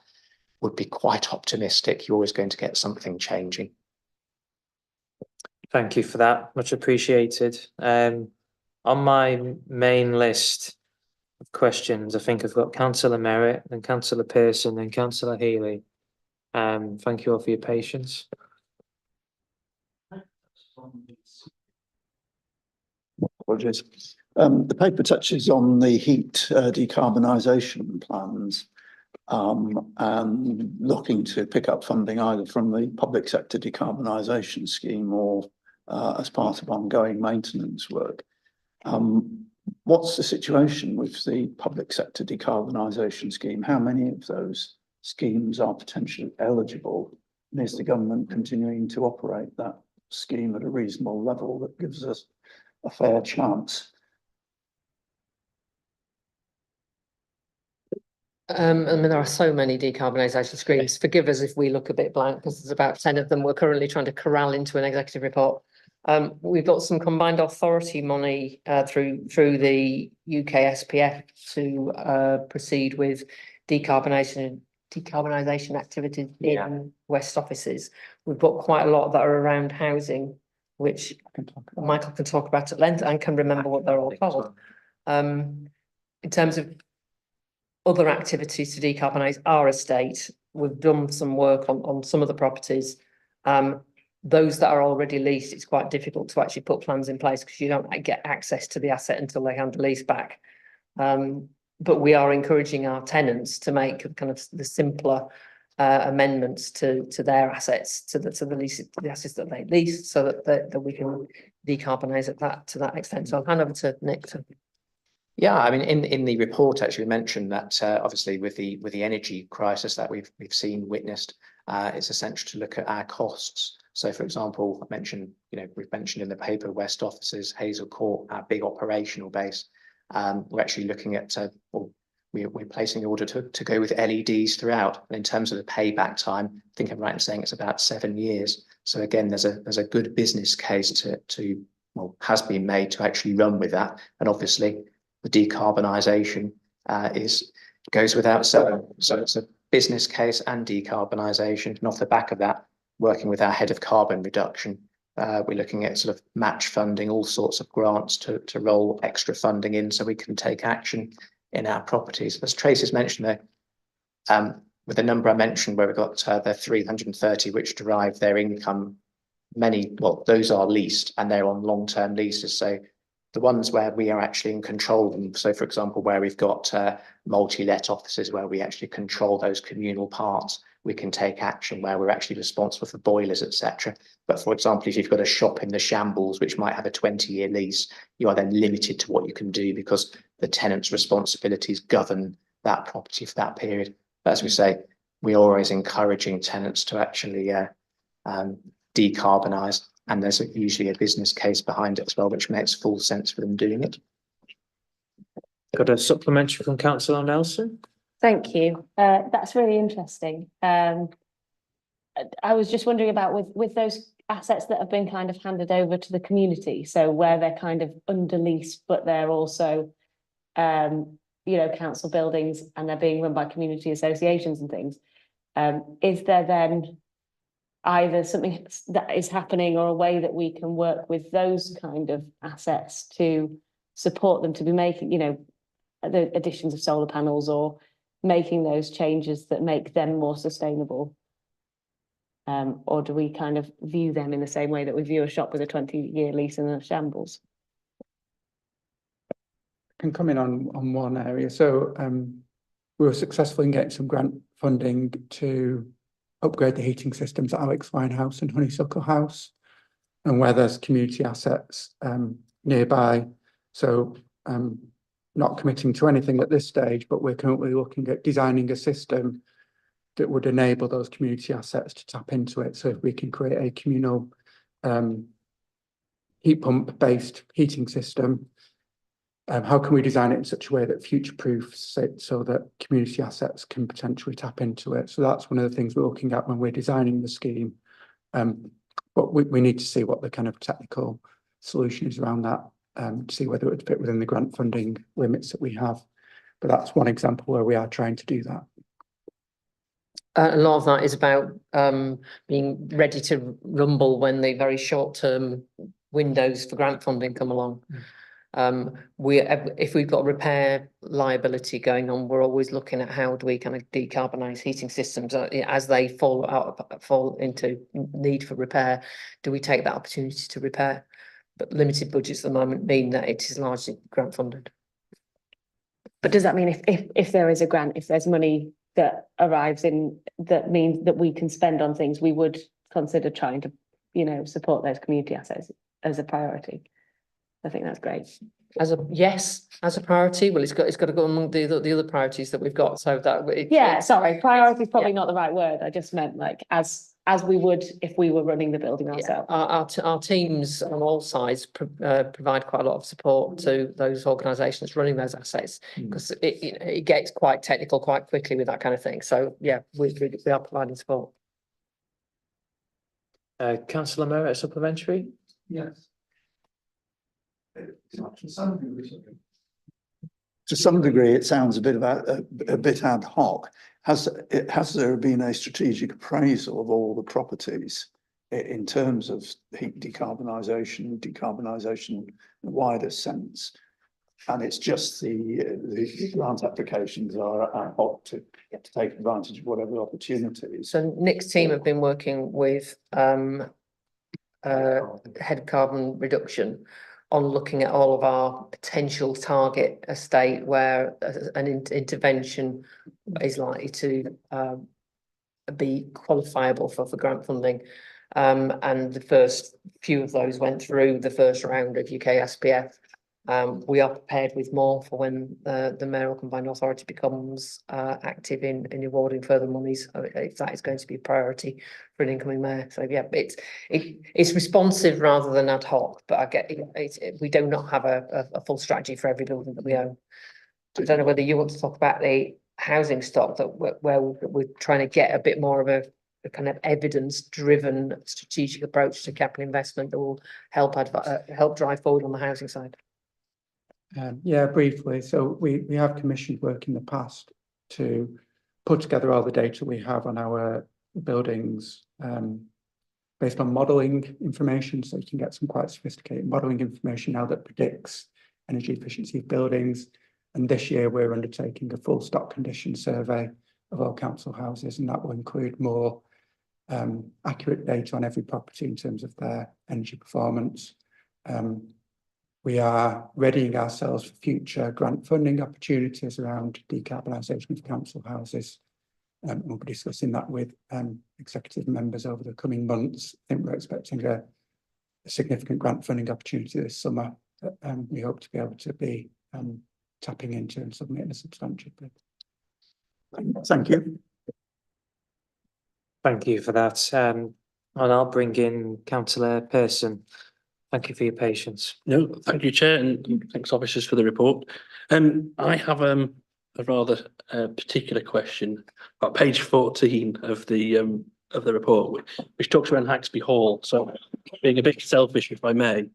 would be quite optimistic. You're always going to get something changing. Thank you for that, much appreciated. On my main list of questions, I think I've got Councillor Merritt, then Councillor Pearson, then Councillor Healy. Thank you all for your patience. Apologies. The paper touches on the heat decarbonisation plans and looking to pick up funding either from the public sector decarbonisation scheme or as part of ongoing maintenance work. What's the situation with the public sector decarbonisation scheme? How many of those schemes are potentially eligible? And is the government continuing to operate that scheme at a reasonable level that gives us a fair chance? I mean, there are so many decarbonisation schemes. Forgive us if we look a bit blank, because there's about 10 of them we're currently trying to corral into an executive report. We've got some combined authority money through the UK SPF to proceed with decarbonisation activities in West offices. We've got quite a lot that are around housing, which Michael can talk about at length and can remember what they're all called. In terms of other activities to decarbonise our estate, we've done some work on some of the properties. Those that are already leased, it's quite difficult to actually put plans in place because you don't get access to the asset until they hand the lease back. But we are encouraging our tenants to make kind of the simpler amendments to their assets, to the assets that they lease, so that we can decarbonise to that extent. So I'll hand over to Nick. Yeah, I mean, in the report, actually, we mentioned that obviously with the energy crisis that we've witnessed, it's essential to look at our costs. So, for example, I mentioned, we've mentioned in the paper West offices, Hazel Court, our big operational base. We're actually looking at, we're placing the order to go with LEDs throughout. And in terms of the payback time, I think I'm right in saying it's about 7 years. So again, there's a good business case has been made to actually run with that. And obviously, the decarbonisation goes without saying. So it's a business case and decarbonisation. And off the back of that, working with our head of carbon reduction, we're looking at sort of match funding, all sorts of grants to roll extra funding in so we can take action in our properties. As Tracy's mentioned there, with the number I mentioned where we've got the 330 which derive their income, those are leased and they're on long-term leases. So the ones where we are actually in control of them, so for example, where we've got multi-let offices where we actually control those communal parts, we can take action where we're actually responsible for boilers, etc. But for example, if you've got a shop in the Shambles, which might have a 20-year lease, you are then limited to what you can do because the tenant's responsibilities govern that property for that period. But as we say, we're always encouraging tenants to actually decarbonise, and there's usually a business case behind it as well, which makes full sense for them doing it. Got a supplementary from Councillor Nelson. Thank you. That's really interesting. I was just wondering about with those assets that have been kind of handed over to the community, so where they're kind of under lease, but they're also, council buildings and they're being run by community associations and things. Is there then either something that is happening or a way that we can work with those kind of assets to support them to be making, the additions of solar panels or making those changes that make them more sustainable? Or do we kind of view them in the same way that we view a shop with a 20-year lease in a Shambles? I can come in on one area. So we were successful in getting some grant funding to upgrade the heating systems at Alex Wine House and Honeysuckle House, and where there's community assets nearby. So not committing to anything at this stage, but we're currently looking at designing a system that would enable those community assets to tap into it. So if we can create a communal heat pump based heating system, how can we design it in such a way that future proofs it so that community assets can potentially tap into it? So that's one of the things we're looking at when we're designing the scheme. But we need to see what the kind of technical solution is around that, to see whether it would fit within the grant funding limits that we have. But that's one example where we are trying to do that. A lot of that is about being ready to rumble when the very short-term windows for grant funding come along. If we've got repair liability going on, we're always looking at how do we kind of decarbonise heating systems as they fall into need for repair. Do we take that opportunity to repair? But limited budgets at the moment mean that it is largely grant funded. But does that mean if there is a grant, if there's money that arrives in, that means that we can spend on things, we would consider trying to, you know, support those community assets as a priority? I think that's great. As a priority. Well, it's got to go among the other priorities that we've got. So that sorry, priority is probably not the right word. I just meant like as we would if we were running the building ourselves. Our teams on all sides provide quite a lot of support to those organisations running those assets, because it gets quite technical quite quickly with that kind of thing. So yeah, we are providing support. Councillor Merritt, supplementary? Yes. To some degree, it sounds a bit ad hoc. Has there been a strategic appraisal of all the properties in terms of heat decarbonisation in a wider sense? And it's just the grant applications are ad hoc to take advantage of whatever opportunities. So Nick's team have been working with head of carbon reduction on looking at all of our potential target estate where an intervention is likely to be qualifiable for grant funding. And the first few of those went through the first round of UK SPF. We are prepared with more for when the mayoral combined authority becomes active in awarding further monies, if that is going to be a priority for an incoming mayor. So yeah, it's responsive rather than ad hoc, but I get we do not have a full strategy for every building that we own. I don't know whether you want to talk about the housing stock that where we're trying to get a bit more of a kind of evidence-driven strategic approach to capital investment that will help drive forward on the housing side. Yeah, briefly. So we have commissioned work in the past to put together all the data we have on our buildings based on modelling information. So you can get some quite sophisticated modelling information now that predicts energy efficiency of buildings. And this year we're undertaking a full stock condition survey of all council houses, and that will include more accurate data on every property in terms of their energy performance. We are readying ourselves for future grant funding opportunities around decarbonisation of council houses. We'll be discussing that with executive members over the coming months. I think we're expecting a significant grant funding opportunity this summer that we hope to be able to be tapping into and submitting a substantial bid. Thank you. Thank you for that. And I'll bring in Councillor Pearson. Thank you for your patience. No, thank you, Chair, and thanks, officers, for the report. I have a rather particular question about page 14 of the report, which talks around Haxby Hall. So, being a bit selfish, if I may,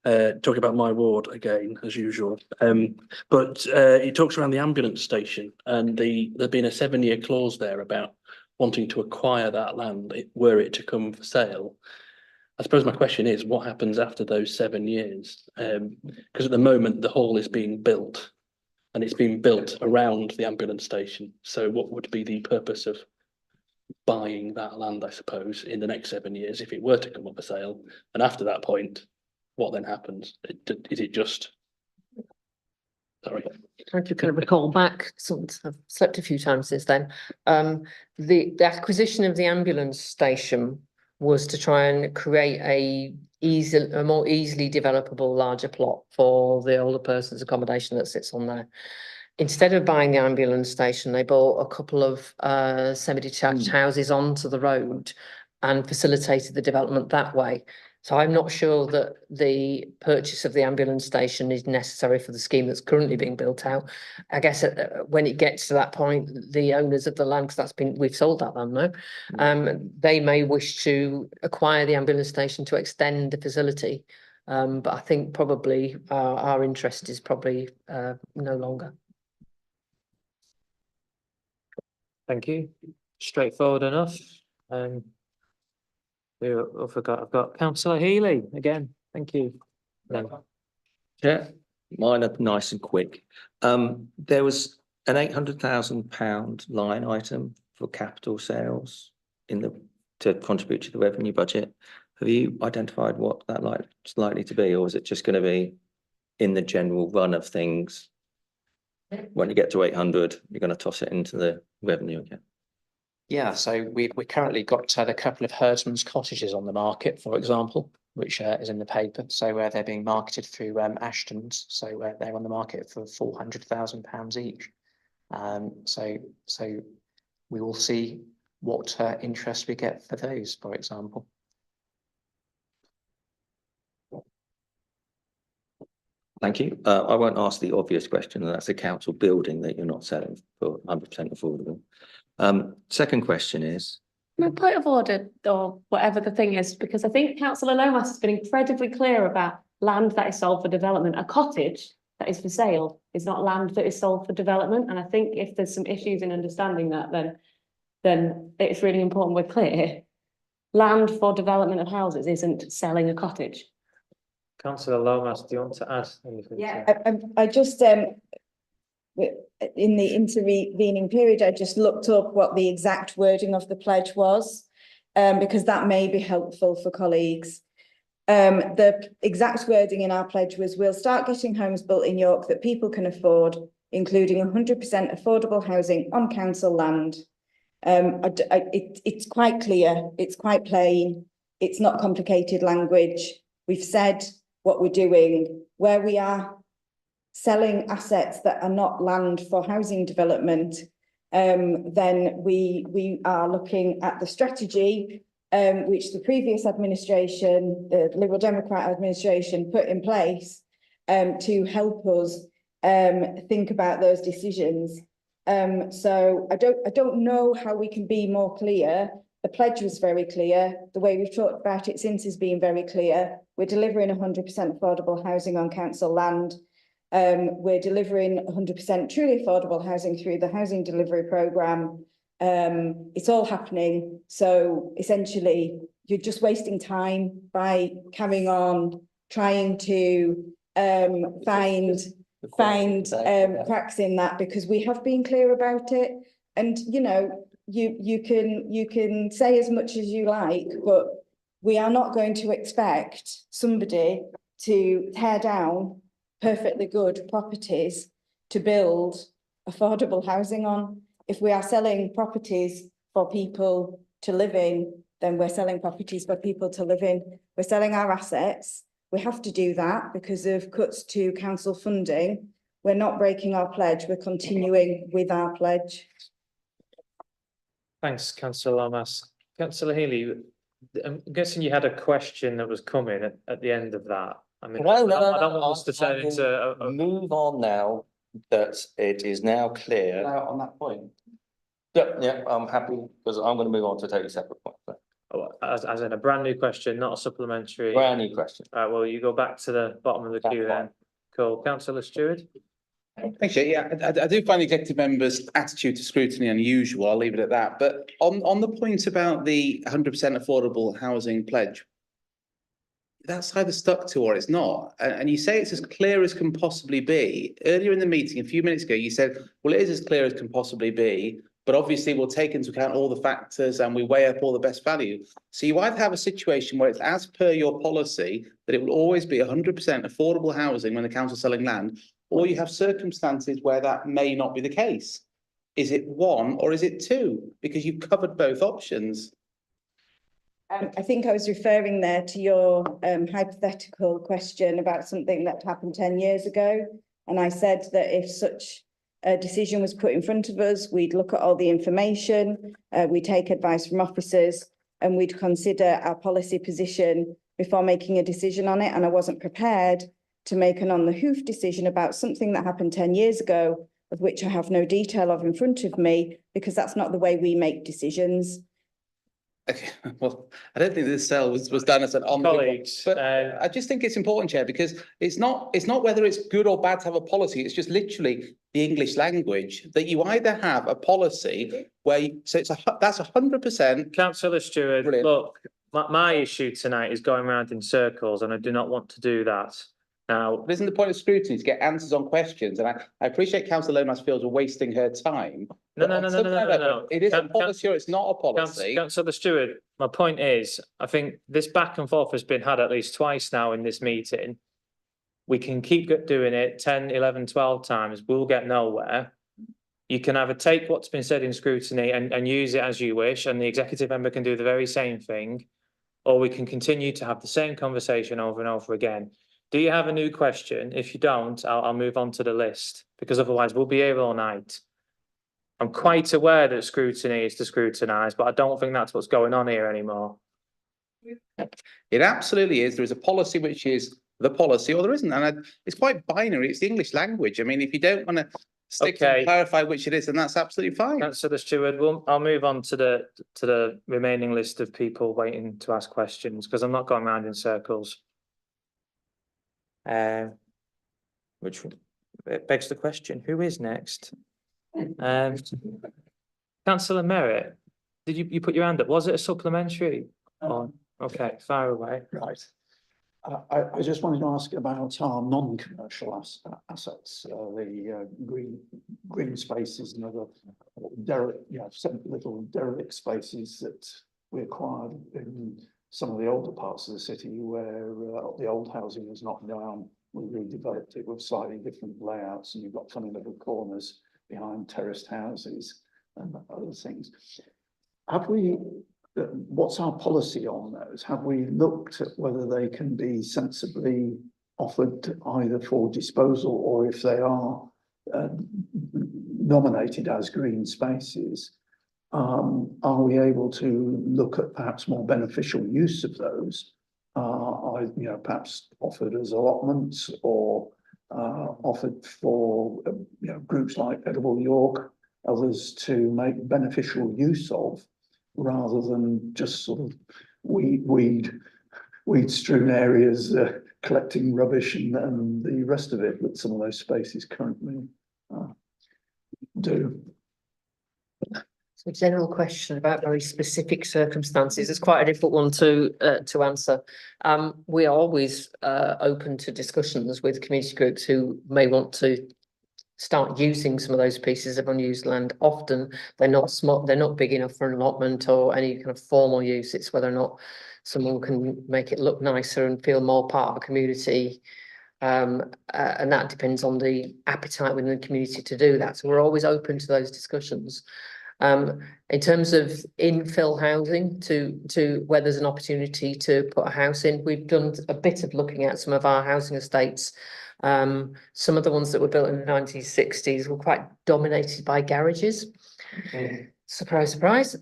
talk about my ward again, as usual. But it talks around the ambulance station, and there's been a 7-year clause there about wanting to acquire that land were it to come for sale. I suppose my question is, what happens after those 7 years? Because at the moment, the hall is being built, and it's being built around the ambulance station. So what would be the purpose of buying that land, I suppose, in the next 7 years, if it were to come up for sale? And after that point, what then happens? Is it just... Sorry. Trying to kind of recall back, I've slept a few times since then. The acquisition of the ambulance station was to try and create a more easily developable larger plot for the older person's accommodation that sits on there. instead of buying the ambulance station, they bought a couple of semi-detached houses onto the road and facilitated the development that way. So I'm not sure that the purchase of the ambulance station is necessary for the scheme that's currently being built out. I guess when it gets to that point, the owners of the land, because we've sold that land now, they may wish to acquire the ambulance station to extend the facility. But I think probably our interest is probably no longer. Thank you. Straightforward enough. I've got Councillor Healy again. Thank you. Yeah, mine are nice and quick. There was an £800,000 line item for capital sales to contribute to the revenue budget. Have you identified what that is likely to be, or is it just going to be in the general run of things? When you get to 800, you're going to toss it into the revenue again. Yeah, so we currently got a couple of herdsmen's cottages on the market, for example, which is in the paper. So they're being marketed through Ashton's. So they're on the market for £400,000 each. So we will see what interest we get for those, for example. Thank you. I won't ask the obvious question, and that's the council building that you're not selling for 100% affordable. Second question is. No, point of order or whatever the thing is, because I think Councillor Lomas has been incredibly clear about land that is sold for development. A cottage that is for sale is not land that is sold for development. And I think if there's some issues in understanding that, then it's really important we're clear. Land for development of houses isn't selling a cottage. Councillor Lomas, do you want to add anything? Yeah, I just in the intervening period, I just looked up what the exact wording of the pledge was, because that may be helpful for colleagues. The exact wording in our pledge was, we'll start getting homes built in York that people can afford, including 100% affordable housing on council land. It's quite clear, it's quite plain, it's not complicated language. We've said what we're doing. Where we are selling assets that are not land for housing development, then we are looking at the strategy which the previous administration, the Liberal Democrat administration, put in place to help us think about those decisions. So I don't know how we can be more clear. The pledge was very clear. The way we've talked about it since has been very clear. We're delivering 100% affordable housing on council land. We're delivering 100% truly affordable housing through the housing delivery programme. It's all happening. So essentially, you're just wasting time by carrying on trying to find cracks in that, because we have been clear about it. And you know, you can say as much as you like, but we are not going to expect somebody to tear down perfectly good properties to build affordable housing on. If we are selling properties for people to live in, then we're selling properties for people to live in. We're selling our assets. We have to do that because of cuts to council funding. We're not breaking our pledge. We're continuing with our pledge. Thanks, Councillor Lomas. Councillor Healy, I'm guessing you had a question that was coming at the end of that. I mean, No, I don't want us to turn into move on now that it is now clear. On that point. Yeah, I'm happy because I'm going to move on to a totally separate point. as in a brand new question, not a supplementary. Brand new question. Right, well, you go back to the bottom of the That's queue then. Cool. Councillor Stewart. Actually, yeah, I do find the executive members' attitude to scrutiny unusual. I'll leave it at that. But on the point about the 100% affordable housing pledge, that's either stuck to or it's not. And you say it's as clear as can possibly be. Earlier in the meeting, a few minutes ago, you said, well, it is as clear as can possibly be, but obviously we'll take into account all the factors and we weigh up all the best value. So you either have a situation where it's as per your policy that it will always be 100% affordable housing when the council's selling land, or you have circumstances where that may not be the case. Is it one or is it two? Because you've covered both options. I think I was referring there to your hypothetical question about something that happened 10 years ago. And I said that if such a decision was put in front of us, we'd look at all the information, we'd take advice from officers, and we'd consider our policy position before making a decision on it. And I wasn't prepared to make an on the hoof decision about something that happened 10 years ago, of which I have no detail of in front of me, because that's not the way we make decisions. Okay, well, I don't think this cell was done as an on. Colleagues, But I just think it's important, Chair, because it's not whether it's good or bad to have a policy. It's just literally the English language that you either have a policy where that's 100%. Councillor Stewart, Brilliant. look, my issue tonight is going around in circles, and I do not want to do that. Now, Isn't the point of scrutiny to get answers on questions? And I appreciate Councillor Lomas feels we're wasting her time. No, but no, on no, no, something no, like no, that, no. It is a Can- policy or it's not a policy. Councillor Stewart, my point is, I think this back and forth has been had at least twice now in this meeting. We can keep doing it 10, 11, 12 times, we'll get nowhere. You can either take what's been said in scrutiny and use it as you wish, and the executive member can do the very same thing, or we can continue to have the same conversation over and over again. Do you have a new question? If you don't, I'll move on to the list, because otherwise we'll be here all night. I'm quite aware that scrutiny is to scrutinise, but I don't think that's what's going on here anymore. It absolutely is. There is a policy which is the policy, or there isn't. And it's quite binary. It's the English language. I mean, if you don't want to stick to Okay. and clarify which it is, then that's absolutely fine. Councillor Stewart, I'll move on to the remaining list of people waiting to ask questions, because I'm not going round in circles. Which begs the question, who is next? Councillor Merritt, did you put your hand up? Was it a supplementary? Oh, okay, fire away. Right. I just wanted to ask about our non-commercial assets, the green spaces and other little derelict spaces that we acquired in some of the older parts of the city where the old housing was knocked down. We redeveloped it with slightly different layouts, and you've got funny little corners behind terraced houses and other things. Have we? What's our policy on those? Have we looked at whether they can be sensibly offered either for disposal, or if they are nominated as green spaces, are we able to look at perhaps more beneficial use of those? Perhaps offered as allotments, or offered for groups like Edible York, others to make beneficial use of, rather than just sort of weed strewn areas, collecting rubbish and the rest of it that some of those spaces currently do. A general question about very specific circumstances. It's quite a difficult one to answer. We are always open to discussions with community groups who may want to start using some of those pieces of unused land. Often they're not smart, they're not big enough for an allotment or any kind of formal use. It's whether or not someone can make it look nicer and feel more part of a community. And that depends on the appetite within the community to do that. So we're always open to those discussions. In terms of infill housing, to where there's an opportunity to put a house in, we've done a bit of looking at some of our housing estates. Some of the ones that were built in the 1960s were quite dominated by garages. Surprise, surprise.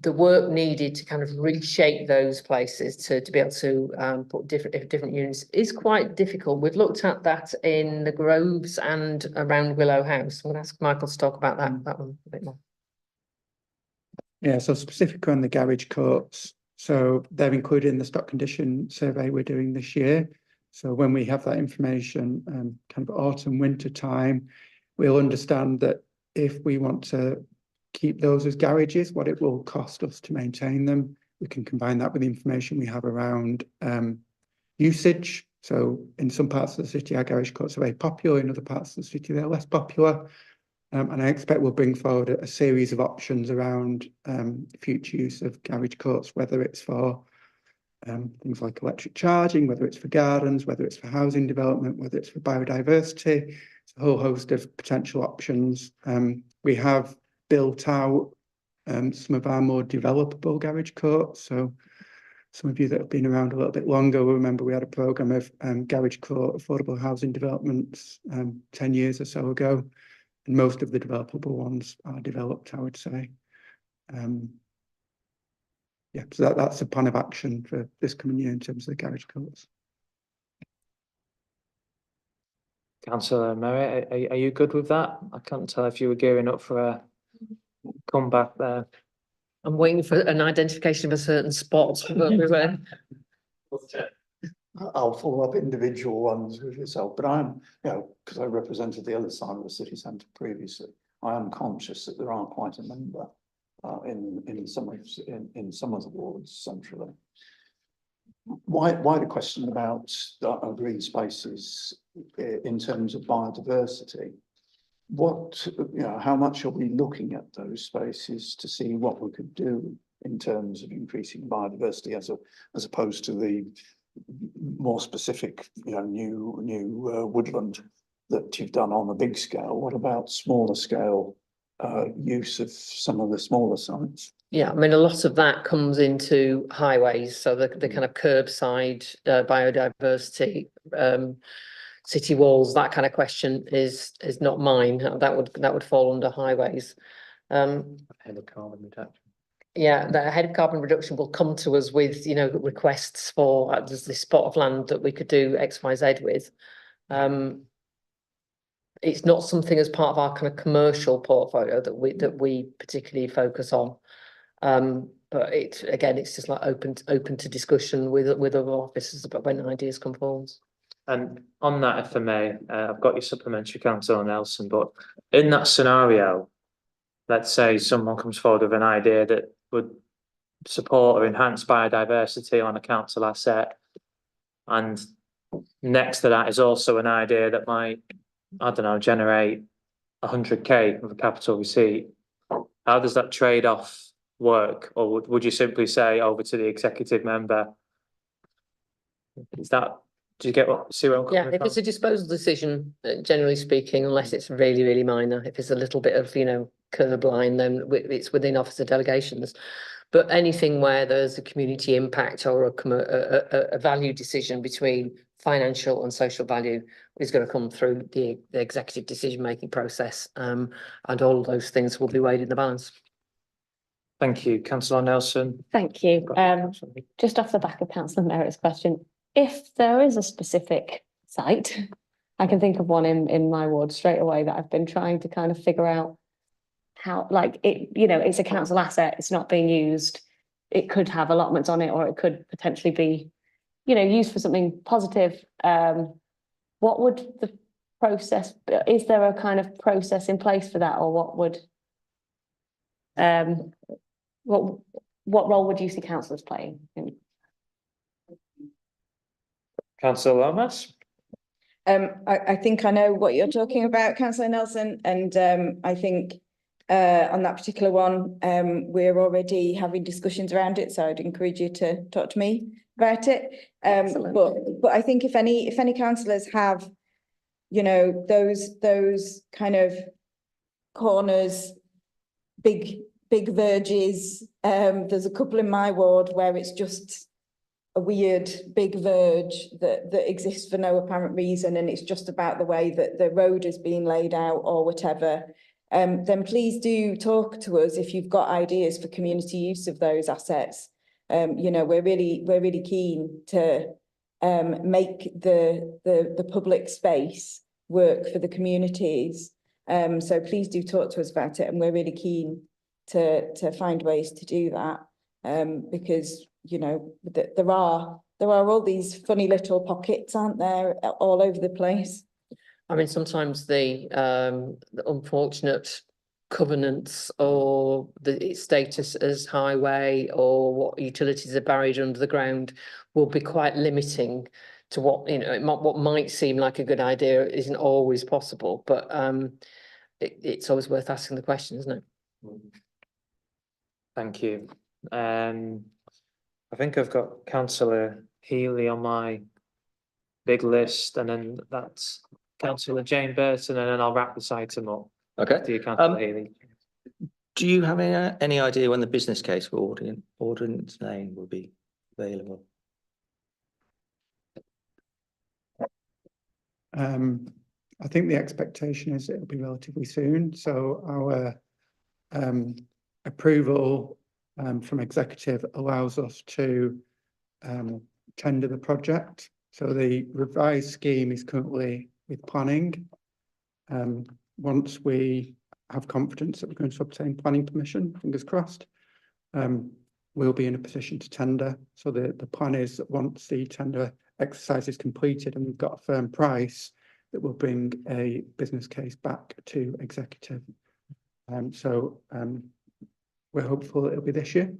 The work needed to kind of reshape those places to be able to put different units is quite difficult. We've looked at that in the Groves and around Willow House. I'm going to ask Michael to talk about that one a bit more. Yeah, so specifically on the garage courts, so they're included in the stock condition survey we're doing this year. So when we have that information, kind of autumn, winter time, we'll understand that if we want to keep those as garages, what it will cost us to maintain them. We can combine that with the information we have around usage. So in some parts of the city, our garage courts are very popular. In other parts of the city, they're less popular. And I expect we'll bring forward a series of options around future use of garage courts, whether it's for things like electric charging, whether it's for gardens, whether it's for housing development, whether it's for biodiversity. It's a whole host of potential options. We have built out some of our more developable garage courts. So some of you that have been around a little bit longer will remember we had a programme of garage court affordable housing developments 10 years or so ago, and most of the developable ones are developed, I would say. Yeah, so that's a plan of action for this coming year in terms of the garage courts. Councillor Merritt, are you good with that? I can't tell if you were gearing up for a comeback there. I'm waiting for an identification of a certain spot. I'll follow up individual ones with yourself, but I'm, you know, because I represented the other side of the city centre previously, I am conscious that there aren't quite a number in some of the wards centrally. Why the question about green spaces in terms of biodiversity? What, you know, how much are we looking at those spaces to see what we could do in terms of increasing biodiversity as opposed to the more specific, you know, new woodland that you've done on a big scale? What about smaller scale use of some of the smaller sites? Yeah, I mean, a lot of that comes into highways, so the kind of curbside biodiversity, city walls, that kind of question is not mine. That would fall under highways. Ahead of carbon reduction. Yeah, the head of carbon reduction will come to us with, you know, requests for there's this spot of land that we could do X, Y, Z with. It's not something as part of our kind of commercial portfolio that we particularly focus on. But it's just like open to discussion with other officers about when ideas come forward. And on that, if I may, I've got your supplementary, Councillor Nelson, but in that scenario, let's say someone comes forward with an idea that would support or enhance biodiversity on a council asset, and next to that is also an idea that might, I don't know, generate 100k of a capital receipt. How does that trade-off work? Or would you simply say over to the executive member? Is that, do you get see what I'm coming Yeah, if it's a disposal decision, generally speaking, unless it's really, really minor, if it's a little bit of, you know, curb line, then it's within officer delegations. But anything where there's a community impact or a value decision between financial and social value is going to come through the executive decision-making process, and all of those things will be weighed in the balance. Thank you, Councillor Nelson. Thank you. Just off the back of Councillor Merritt's question, if there is a specific site, I can think of one in my ward straight away that I've been trying to kind of figure out how, like, it, you know, it's a council asset, it's not being used, it could have allotments on it, or it could potentially be, you know, used for something positive. What would the process, is there a kind of process in place for that, or what would what role would you see councillors playing in? Councillor Lomas. I think I know what you're talking about, Councillor Nelson, and I think on that particular one, we're already having discussions around it, so I'd encourage you to talk to me about it. But I think if any councillors have, you know, those kind of corners, big verges, there's a couple in my ward where it's just a weird big verge that exists for no apparent reason, and it's just about the way that the road is being laid out or whatever. Then please do talk to us if you've got ideas for community use of those assets. You know, we're really keen to make the public space work for the communities. So please do talk to us about it, and we're really keen to find ways to do that. Because, you know, there are all these funny little pockets, aren't there, all over the place. I mean, sometimes the unfortunate covenants or its status as highway or what utilities are buried under the ground will be quite limiting to what, you know, what might seem like a good idea isn't always possible, but it's always worth asking the question, isn't it? Thank you. I think I've got Councillor Healy on my big list, and then that's Councillor Jane Burton, and then I'll wrap this item up. Okay. Do you, Councillor Healy? Do you have any idea when the business case for ordinance name will be available? I think the expectation is it'll be relatively soon, so our approval from executive allows us to tender the project. So the revised scheme is currently with planning. Once we have confidence that we're going to obtain planning permission, fingers crossed, we'll be in a position to tender. So the plan is that once the tender exercise is completed and we've got a firm price, that will bring a business case back to executive. We're hopeful it'll be this year.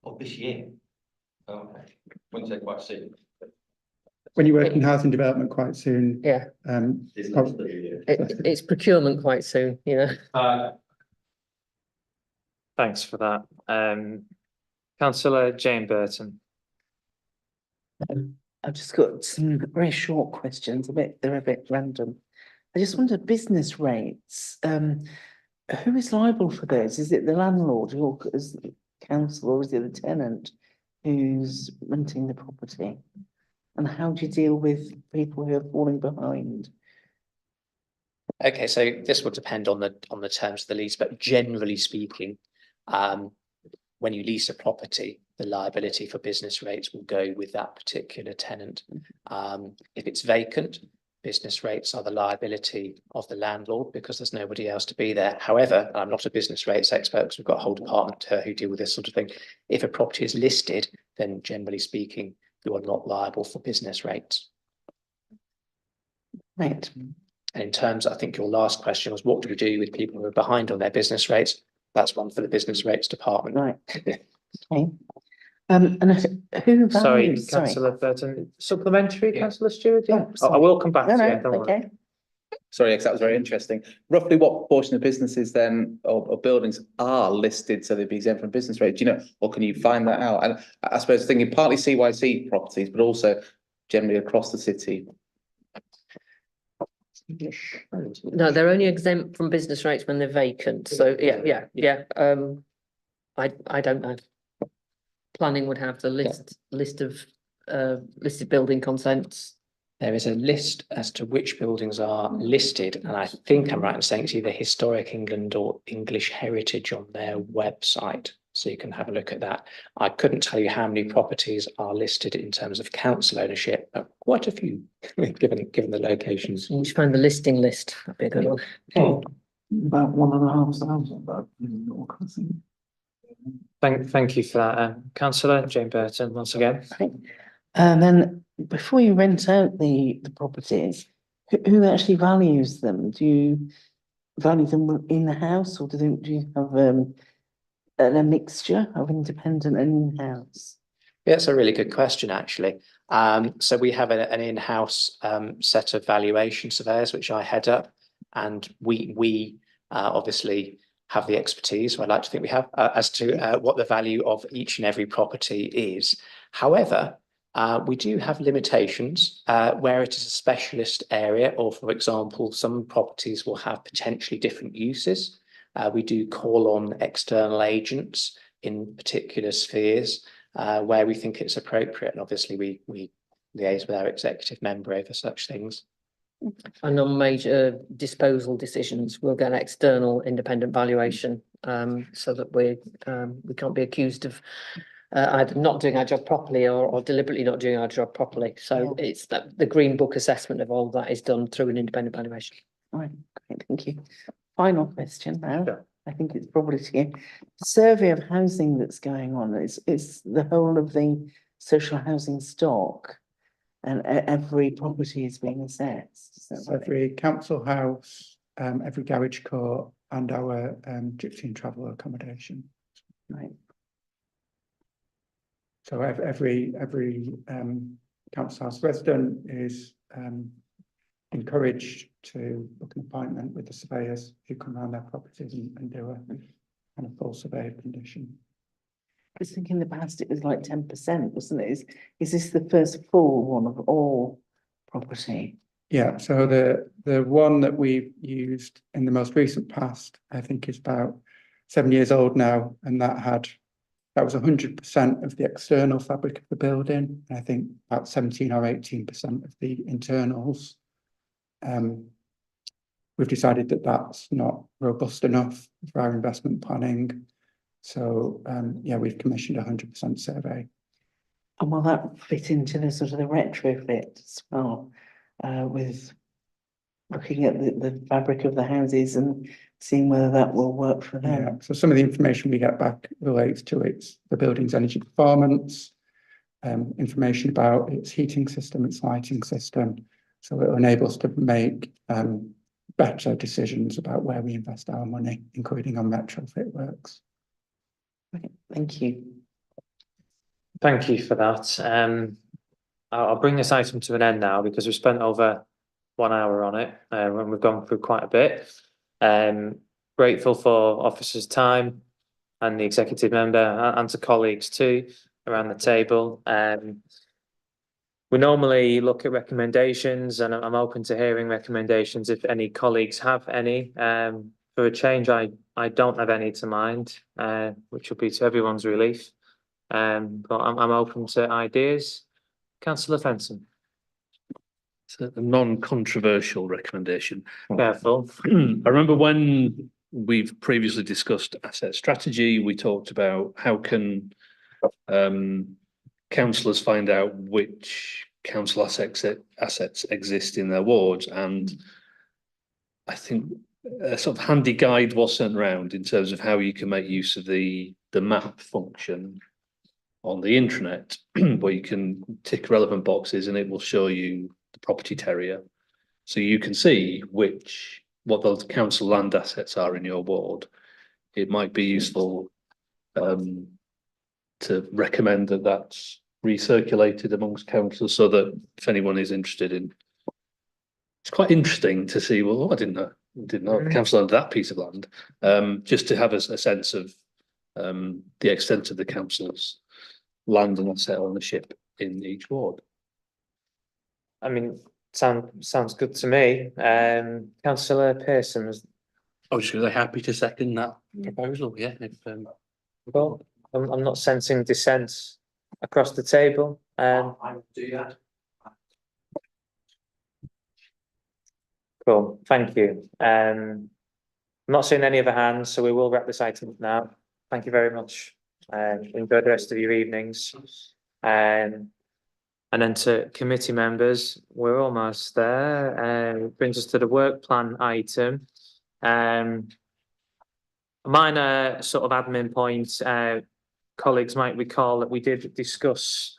Oh, this year? Okay, wouldn't say quite soon. When you work in housing development quite soon. Yeah. It's procurement quite soon, you know. Thanks for that. Councillor Jane Burton. I've just got some very short questions, they're a bit random. I just wondered, business rates, who is liable for those? Is it the landlord or is it the council, or is it the tenant who's renting the property? And how do you deal with people who are falling behind? Okay, so this will depend on the terms of the lease, but generally speaking, when you lease a property, the liability for business rates will go with that particular tenant. If it's vacant, business rates are the liability of the landlord because there's nobody else to be there. However, I'm not a business rates expert because we've got a whole department who deal with this sort of thing. If a property is listed, then generally speaking, you are not liable for business rates. Right. And in terms, I think your last question was, what do we do with people who are behind on their business rates? That's one for the business rates department. Right. Okay. And who Sorry, values? Councillor Burton. Supplementary, Yeah. Councillor Stewart? Yeah. Oh, I will come back No, to no, you. Don't worry. okay. Sorry, because that was very interesting. Roughly what proportion of businesses then, or buildings are listed so they'd be exempt from business rate? Do you know, or can you find that out? And I suppose thinking partly CYC properties, but also generally across the city. No, they're only exempt from business rates when they're vacant. So yeah. I don't know. Planning would have the list of listed building consents. There is a list as to which buildings are listed, and I think I'm right in saying it's either Historic England or English Heritage on their website. So you can have a look at that. I couldn't tell you how many properties are listed in terms of council ownership, but quite a few, given the locations. You should find the listing list. That'd be a good one. Okay. About 1,500, but Thank you for that, Councillor Jane Burton, once again. Right. And then before you rent out the properties, who actually values them? Do you value them in the house, or do you have a mixture of independent and in-house? Yeah, it's a really good question, actually. So we have an in-house set of valuation surveyors, which I head up, and we obviously have the expertise, so I'd like to think we have, as to what the value of each and every property is. However, we do have limitations where it is a specialist area, or for example, some properties will have potentially different uses. We do call on external agents in particular spheres where we think it's appropriate, and obviously we liaise with our executive member over such things. And on major disposal decisions, we'll get an external independent valuation so that we can't be accused of either not doing our job properly or deliberately not doing our job properly. So it's that the Green Book assessment of all that is done through an independent valuation. All right, great, thank you. Final question now. Sure. I think it's probably to you. Survey of housing that's going on. It's the whole of the social housing stock, and every property is being assessed. Is that So right? every council house, every garage court, and our gypsy and traveller accommodation. Right. So every council house resident is encouraged to book an appointment with the surveyors who come around their properties and do a kind of full survey of condition. I think in the past it was like 10%, wasn't it? Is this the first full one of all property? Yeah, so the one that we've used in the most recent past, I think, is about 7 years old now, and that had that was 100% of the external fabric of the building. I think about 17 or 18% of the internals. We've decided that that's not robust enough for our investment planning. So yeah, we've commissioned a 100% survey. And will that fit into the sort of the retrofit as well, with looking at the fabric of the houses and seeing whether that will work for them? Yeah, so some of the information we get back relates to the building's energy performance, information about its heating system, its lighting system. So it will enable us to make better decisions about where we invest our money, including on retrofit works. Okay, thank you. Thank you for that. I'll bring this item to an end now because we've spent over 1 hour on it and we've gone through quite a bit. Grateful for officers' time and the executive member and to colleagues too around the table. We normally look at recommendations and I'm open to hearing recommendations if any colleagues have any. For a change, I don't have any to mind, which will be to everyone's relief. But I'm open to ideas. Councillor Fenton. It's a non-controversial recommendation. Careful. I remember when we've previously discussed asset strategy, we talked about how can councillors find out which council assets exist in their wards, and I think a sort of handy guide was sent around in terms of how you can make use of the map function on the intranet, where you can tick relevant boxes and it will show you the property terrier, so you can see what those council land assets are in your ward. It might be useful to recommend that that's recirculated amongst councils, so that if anyone is interested in, it's quite interesting to see. Well, I didn't know the council owned that piece of land. Just to have a sense of the extent of the council's land and asset ownership in each ward. I mean, sounds good to me. Councillor Pearson was. I was just going to say happy to second that proposal. Yeah, if, Well, I'm not sensing dissent across the table. I do that. Cool, thank you. I'm not seeing any other hands, so we will wrap this item up now. Thank you very much. Enjoy the rest of your evenings. And then to committee members, we're almost there. Brings us to the work plan item. Minor sort of admin points. Colleagues might recall that we did discuss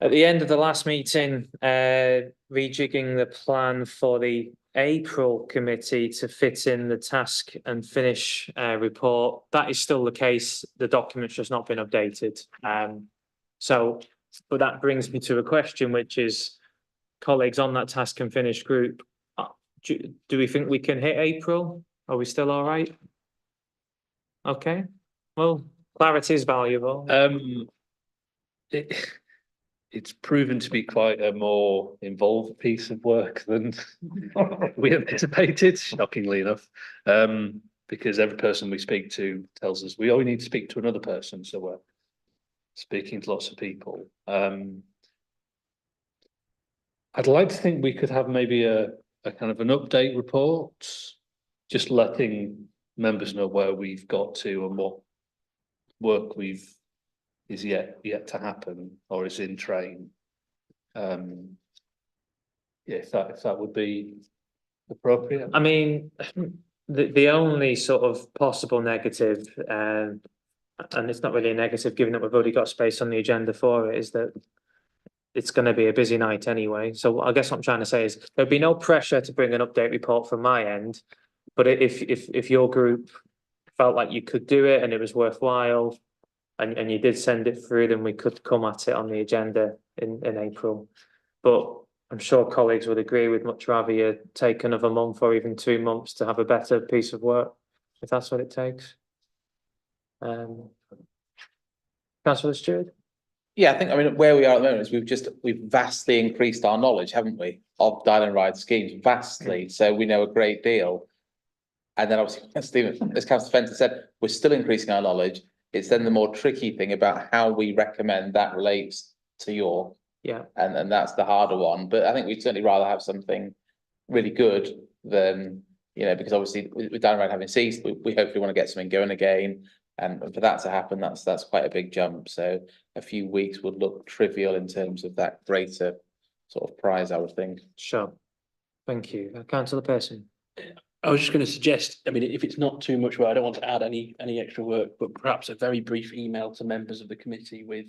at the end of the last meeting, rejigging the plan for the April committee to fit in the task and finish report. That is still the case. The document's just not been updated. But that brings me to a question, which is, colleagues on that task and finish group, do we think we can hit April? Are we still all right? Okay, well, clarity is valuable. It's proven to be quite a more involved piece of work than we anticipated, shockingly enough, because every person we speak to tells us we only need to speak to another person, so we're speaking to lots of people. I'd like to think we could have maybe a kind of an update report, just letting members know where we've got to and what work is yet to happen or is in train. Yeah, if that would be appropriate. I mean, the only sort of possible negative, and it's not really a negative given that we've already got space on the agenda for it, is that it's going to be a busy night anyway. So I guess what I'm trying to say is there'd be no pressure to bring an update report from my end, but if your group felt like you could do it and it was worthwhile, and you did send it through, then we could come at it on the agenda in April. But I'm sure colleagues would agree we'd much rather you take another month or even 2 months to have a better piece of work, if that's what it takes. Councillor Stewart? Yeah, I mean, where we are at the moment is we've vastly increased our knowledge, haven't we, of dial and ride schemes, vastly. So we know a great deal. And then obviously, as Councillor Fenton said, we're still increasing our knowledge. It's then the more tricky thing about how we recommend that relates to York. Yeah. And that's the harder one, but I think we'd certainly rather have something really good than, you know, because obviously with Downright having ceased, we hopefully want to get something going again. And for that to happen, that's quite a big jump. So a few weeks would look trivial in terms of that greater sort of prize, I would think. Sure. Thank you. Councillor Pearson. I was just going to suggest, I mean, if it's not too much work, I don't want to add any extra work, but perhaps a very brief email to members of the committee with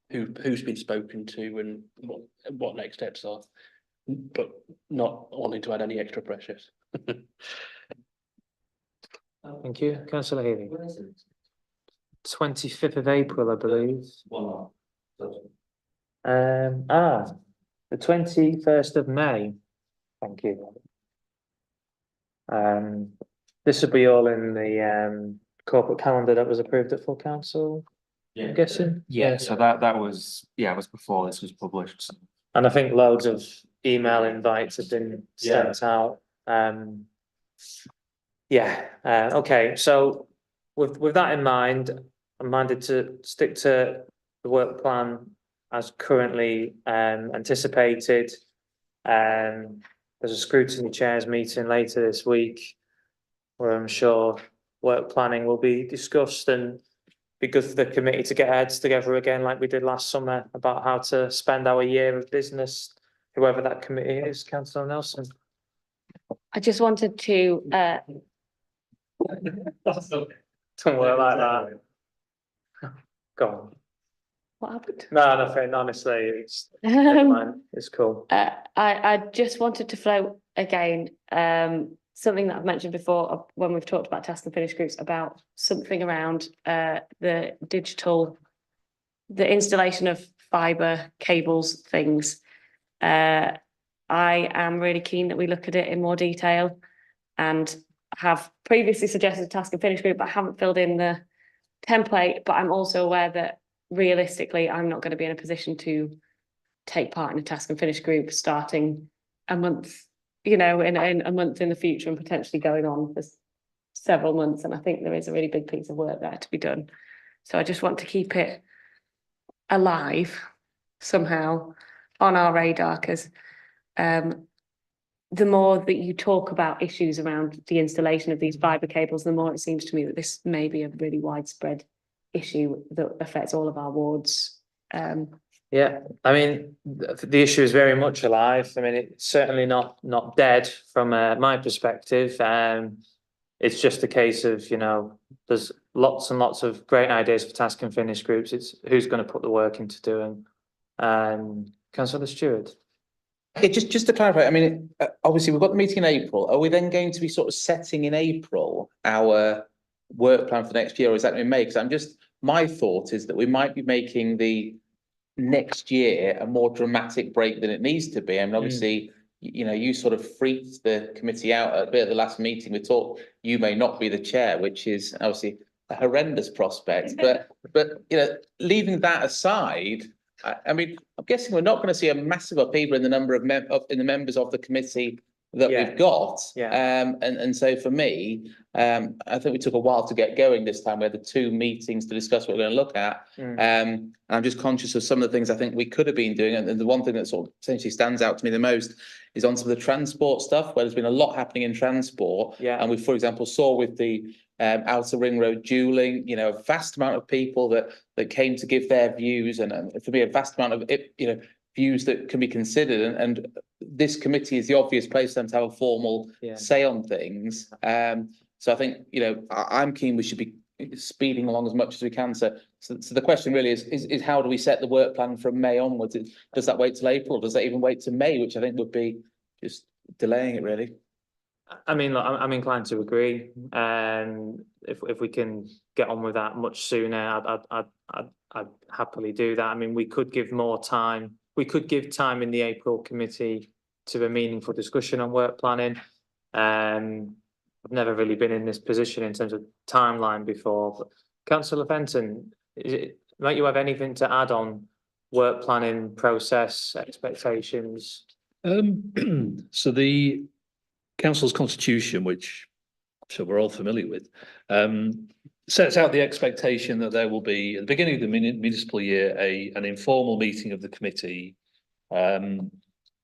who's been spoken to and what next steps are, but not wanting to add any extra pressures. Thank you. Councillor Healy. 25th of April, I believe. The 21st of May. Thank you. This will be all in the corporate calendar that was approved at full council. I'm guessing. Yeah, so that was, it was before this was published. And I think loads of email invites have been sent out. Okay, so with that in mind, I'm minded to stick to the work plan as currently anticipated. There's a scrutiny chairs meeting later this week where I'm sure work planning will be discussed, and be good for the committee to get heads together again like we did last summer about how to spend our year of business, whoever that committee is. Councillor Nelson. I just wanted to Don't work like that. Go on. what happened? No, nothing, honestly, it's never mind. It's cool. I just wanted to float again, something that I've mentioned before when we've talked about task and finish groups, about something around the installation of fibre cables things. I am really keen that we look at it in more detail, and have previously suggested a task and finish group, but I haven't filled in the template. But I'm also aware that realistically, I'm not going to be in a position to take part in a task and finish group starting a month, in a month in the future, and potentially going on for several months. And I think there is a really big piece of work there to be done. So I just want to keep it alive somehow on our radar, because the more that you talk about issues around the installation of these fibre cables, the more it seems to me that this may be a really widespread issue that affects all of our wards. Yeah, I mean, the issue is very much alive. I mean, it's certainly not dead from my perspective. It's just a case of, there's lots and lots of great ideas for task and finish groups. It's who's going to put the work into doing. Councillor Stewart. Just to clarify, I mean, obviously we've got the meeting in April. Are we then going to be sort of setting in April our work plan for next year, or is that in May? Because my thought is that we might be making the next year a more dramatic break than it needs to be. I mean, obviously, you sort of freaked the committee out a bit at the last meeting. We thought you may not be the chair, which is obviously a horrendous prospect. But leaving that aside, I mean, I'm guessing we're not going to see a massive upheaval in the number of members of the committee that we've got. And so for me, I think we took a while to get going this time. We had the 2 meetings to discuss what we're going to look at. And I'm just conscious of some of the things I think we could have been doing. And the one thing that sort of essentially stands out to me the most is on some of the transport stuff, where there's been a lot happening in transport. And we, for example, saw with the outer ring road dualling, a vast amount of people that came to give their views, and for me, a vast amount of views that can be considered, and this committee is the obvious place for them to have a formal say on things. So I think I'm keen we should be speeding along as much as we can. So the question really is how do we set the work plan from May onwards? Does that wait till April? Or does that even wait to May, which I think would be just delaying it really? I mean, look, I'm inclined to agree. If we can get on with that much sooner, I'd happily do that. I mean, we could give more time. We could give time in the April committee to a meaningful discussion on work planning. I've never really been in this position in terms of timeline before. But Councillor Fenton, might you have anything to add on work planning process expectations? So the council's constitution, which we're all familiar with, sets out the expectation that there will be at the beginning of the municipal year an informal meeting of the committee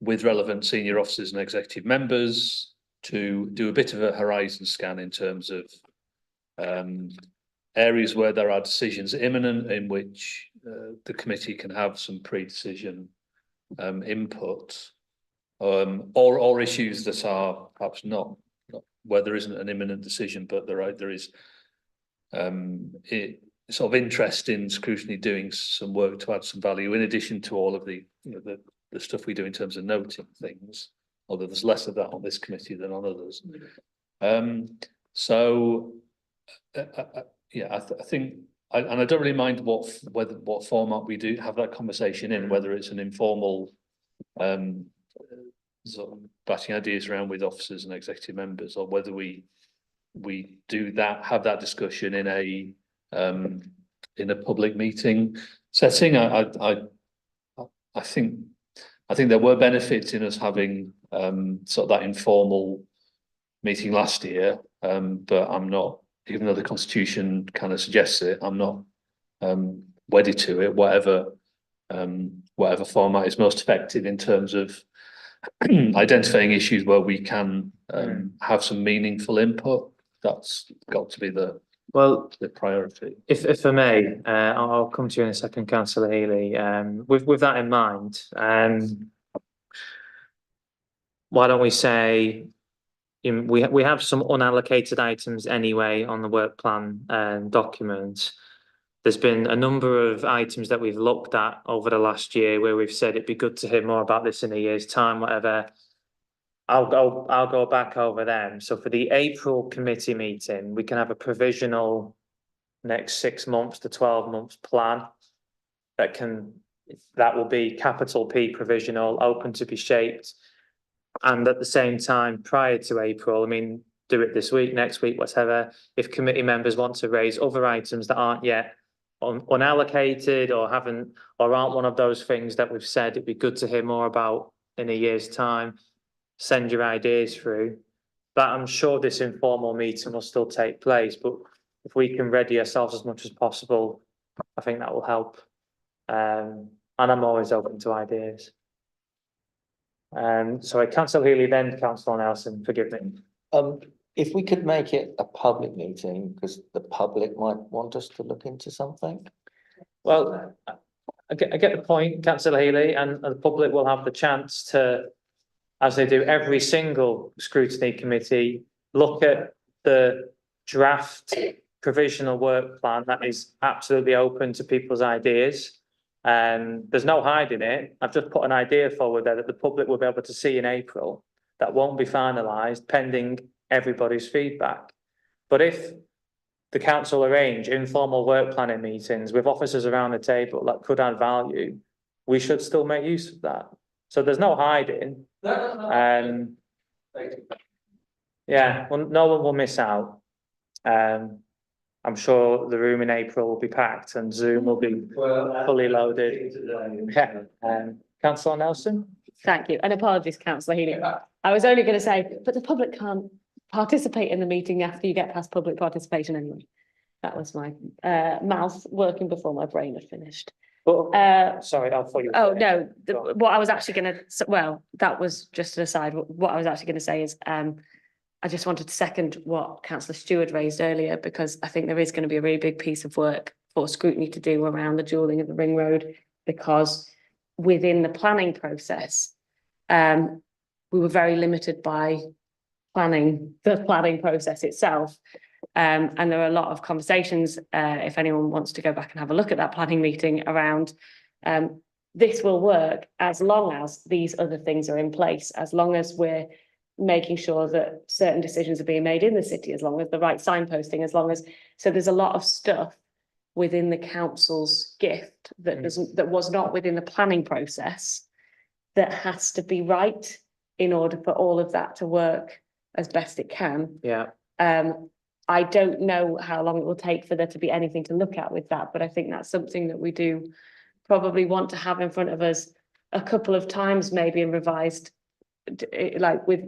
with relevant senior officers and executive members to do a bit of a horizon scan in terms of areas where there are decisions imminent in which the committee can have some pre-decision input, or issues that are perhaps not where there isn't an imminent decision, but there is sort of interest in Scrutiny doing some work to add some value in addition to all of the the stuff we do in terms of noting things, although there's less of that on this committee than on others. Yeah, I think, and I don't really mind what format we do have that conversation in, whether it's an informal sort of batting ideas around with officers and executive members, or whether we do that, have that discussion in a public meeting setting. I think there were benefits in us having sort of that informal meeting last year, but I'm not, even though the Constitution kind of suggests it, I'm not wedded to it. Whatever format is most effective in terms of identifying issues where we can have some meaningful input, that's got to be the priority. If I may, I'll come to you in a second, Councillor Healy. With that in mind, why don't we say we have some unallocated items anyway on the work plan document. There's been a number of items that we've looked at over the last year where we've said it'd be good to hear more about this in a year's time, whatever. I'll go back over them. So for the April committee meeting, we can have a provisional next 6 months to 12 months plan that will be capital P provisional, open to be shaped. And at the same time, prior to April, I mean, do it this week, next week, whatever. If committee members want to raise other items that aren't yet unallocated or aren't one of those things that we've said it'd be good to hear more about in a year's time, send your ideas through. But I'm sure this informal meeting will still take place, but if we can ready ourselves as much as possible, I think that will help. And I'm always open to ideas. Sorry, Councillor Healy, then Councillor Nelson, forgive me. If we could make it a public meeting, because the public might want us to look into something. Well, I get the point, Councillor Healy, and the public will have the chance to, as they do every single scrutiny committee, look at the draft provisional work plan that is absolutely open to people's ideas. There's no hiding it. I've just put an idea forward there that the public will be able to see in April that won't be finalised pending everybody's feedback. But if the council arrange informal work planning meetings with officers around the table that could add value, we should still make use of that. So there's no hiding. Yeah, well, no one will miss out. I'm sure the room in April will be packed and Zoom will be fully loaded. Yeah. Councillor Nelson? Thank you, and apologies, Councillor Healy. I was only going to say, but the public can't participate in the meeting after you get past public participation anyway. That was my mouth working before my brain had finished. Sorry, I'll follow you. Oh, no, what I was actually going to, well, that was just an aside. What I was actually going to say is, I just wanted to second what Councillor Stewart raised earlier, because I think there is going to be a really big piece of work for Scrutiny to do around the dualling of the ring road, because within the planning process, we were very limited by the planning process itself. And there are a lot of conversations, if anyone wants to go back and have a look at that planning meeting, around this will work as long as these other things are in place, as long as we're making sure that certain decisions are being made in the city, as long as the right signposting, as long as, so there's a lot of stuff within the council's gift that that was not within the planning process that has to be right in order for all of that to work as best it can. Yeah. I don't know how long it will take for there to be anything to look at with that, but I think that's something that we do probably want to have in front of us a couple of times, maybe, and revised, like with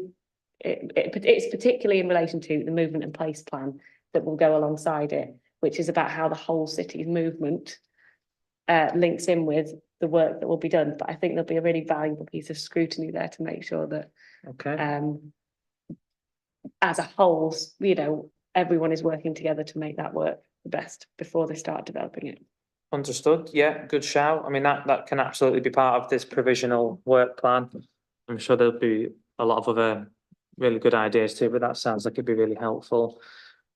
it's particularly in relation to the movement and place plan that will go alongside it. which is about how the whole city's movement links in with the work that will be done. But I think there'll be a really valuable piece of scrutiny there to make sure that Okay. as a whole, you know, everyone is working together to make that work the best before they start developing it. Understood. Yeah, good shout. I mean, that can absolutely be part of this provisional work plan. I'm sure there'll be a lot of other really good ideas too, but that sounds like it'd be really helpful.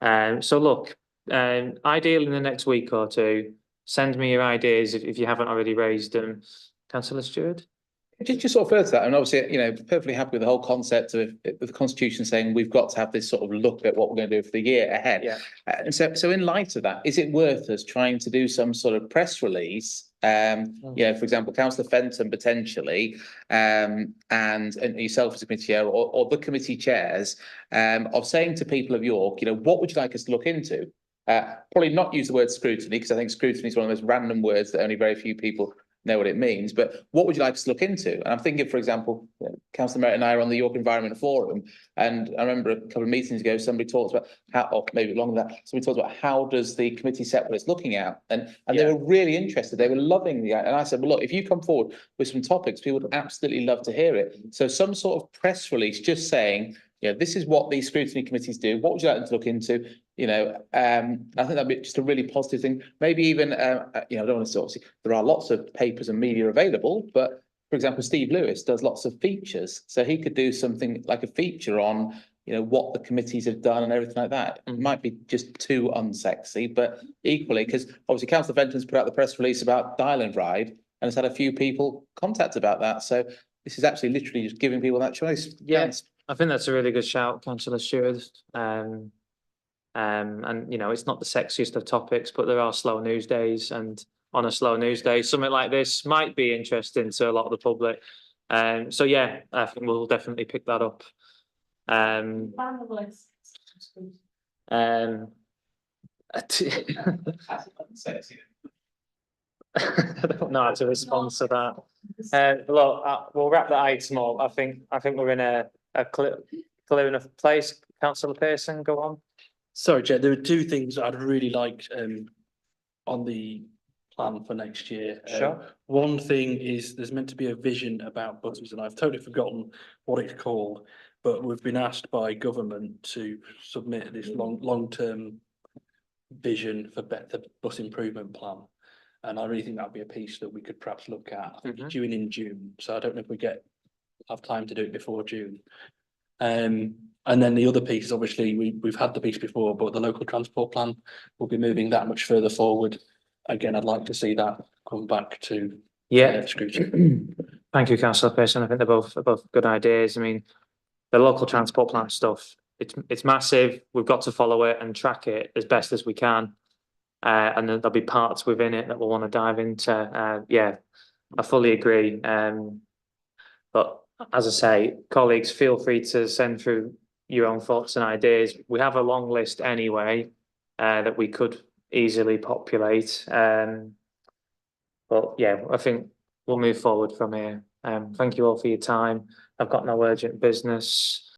So look, ideally in the next week or two, send me your ideas if you haven't already raised them. Councillor Stewart? Just sort of further to that, and obviously, you know, perfectly happy with the whole concept of the Constitution saying we've got to have this sort of look at what we're going to do for the year ahead. Yeah. And so in light of that, is it worth us trying to do some sort of press release? You know, for example, Councillor Fenton potentially, and yourself as a committee chair or the committee chairs, of saying to people of York, you know, what would you like us to look into? Probably not use the word scrutiny, because I think scrutiny is one of those random words that only very few people know what it means, but what would you like us to look into? And I'm thinking, for example, Councillor Merritt and I are on the York Environment Forum, and I remember a couple of meetings ago, somebody talked about how, or maybe longer than that, somebody talked about how does the committee set what it's looking at, and they were really interested, they were loving the, and I said, well, look, if you come forward with some topics, we would absolutely love to hear it. So some sort of press release just saying, you know, this is what these scrutiny committees do, what would you like them to look into? You know, I think that'd be just a really positive thing. Maybe even, you know, I don't want to obviously, there are lots of papers and media available, but for example, Steve Lewis does lots of features. So he could do something like a feature on, you know, what the committees have done and everything like that. It might be just too unsexy, but equally, because obviously Councillor Fenton's put out the press release about Dial and Ride and has had a few people contact about that. So this is actually literally just giving people that choice. Yes, I think that's a really good shout, Councillor Stewart. And you know, it's not the sexiest of topics, but there are slow news days, and on a slow news day, something like this might be interesting to a lot of the public. So yeah, I think we'll definitely pick that up. I don't know how to respond to that. Look, we'll wrap that item up. I think we're in a clear enough place. Councillor Pearson, go on. Sorry, Chair, there are two things I'd really like on the plan for next year. Sure. One thing is there's meant to be a vision about buses, and I've totally forgotten what it's called, but we've been asked by government to submit this long-term vision for the bus improvement plan. And I really think that'd be a piece that we could perhaps look at. I think it's due in June, so I don't know if we have time to do it before June. And then the other piece is obviously we've had the piece before, but the local transport plan will be moving that much further forward. Again, I'd like to see that come back to scrutiny. Thank you, Councillor Pearson. I think they're both good ideas. I mean, the local transport plan stuff, it's massive. We've got to follow it and track it as best as we can. And then there'll be parts within it that we'll want to dive into. Yeah, I fully agree. But as I say, colleagues, feel free to send through your own thoughts and ideas. We have a long list anyway that we could easily populate. But yeah, I think we'll move forward from here. Thank you all for your time. I've got no urgent business.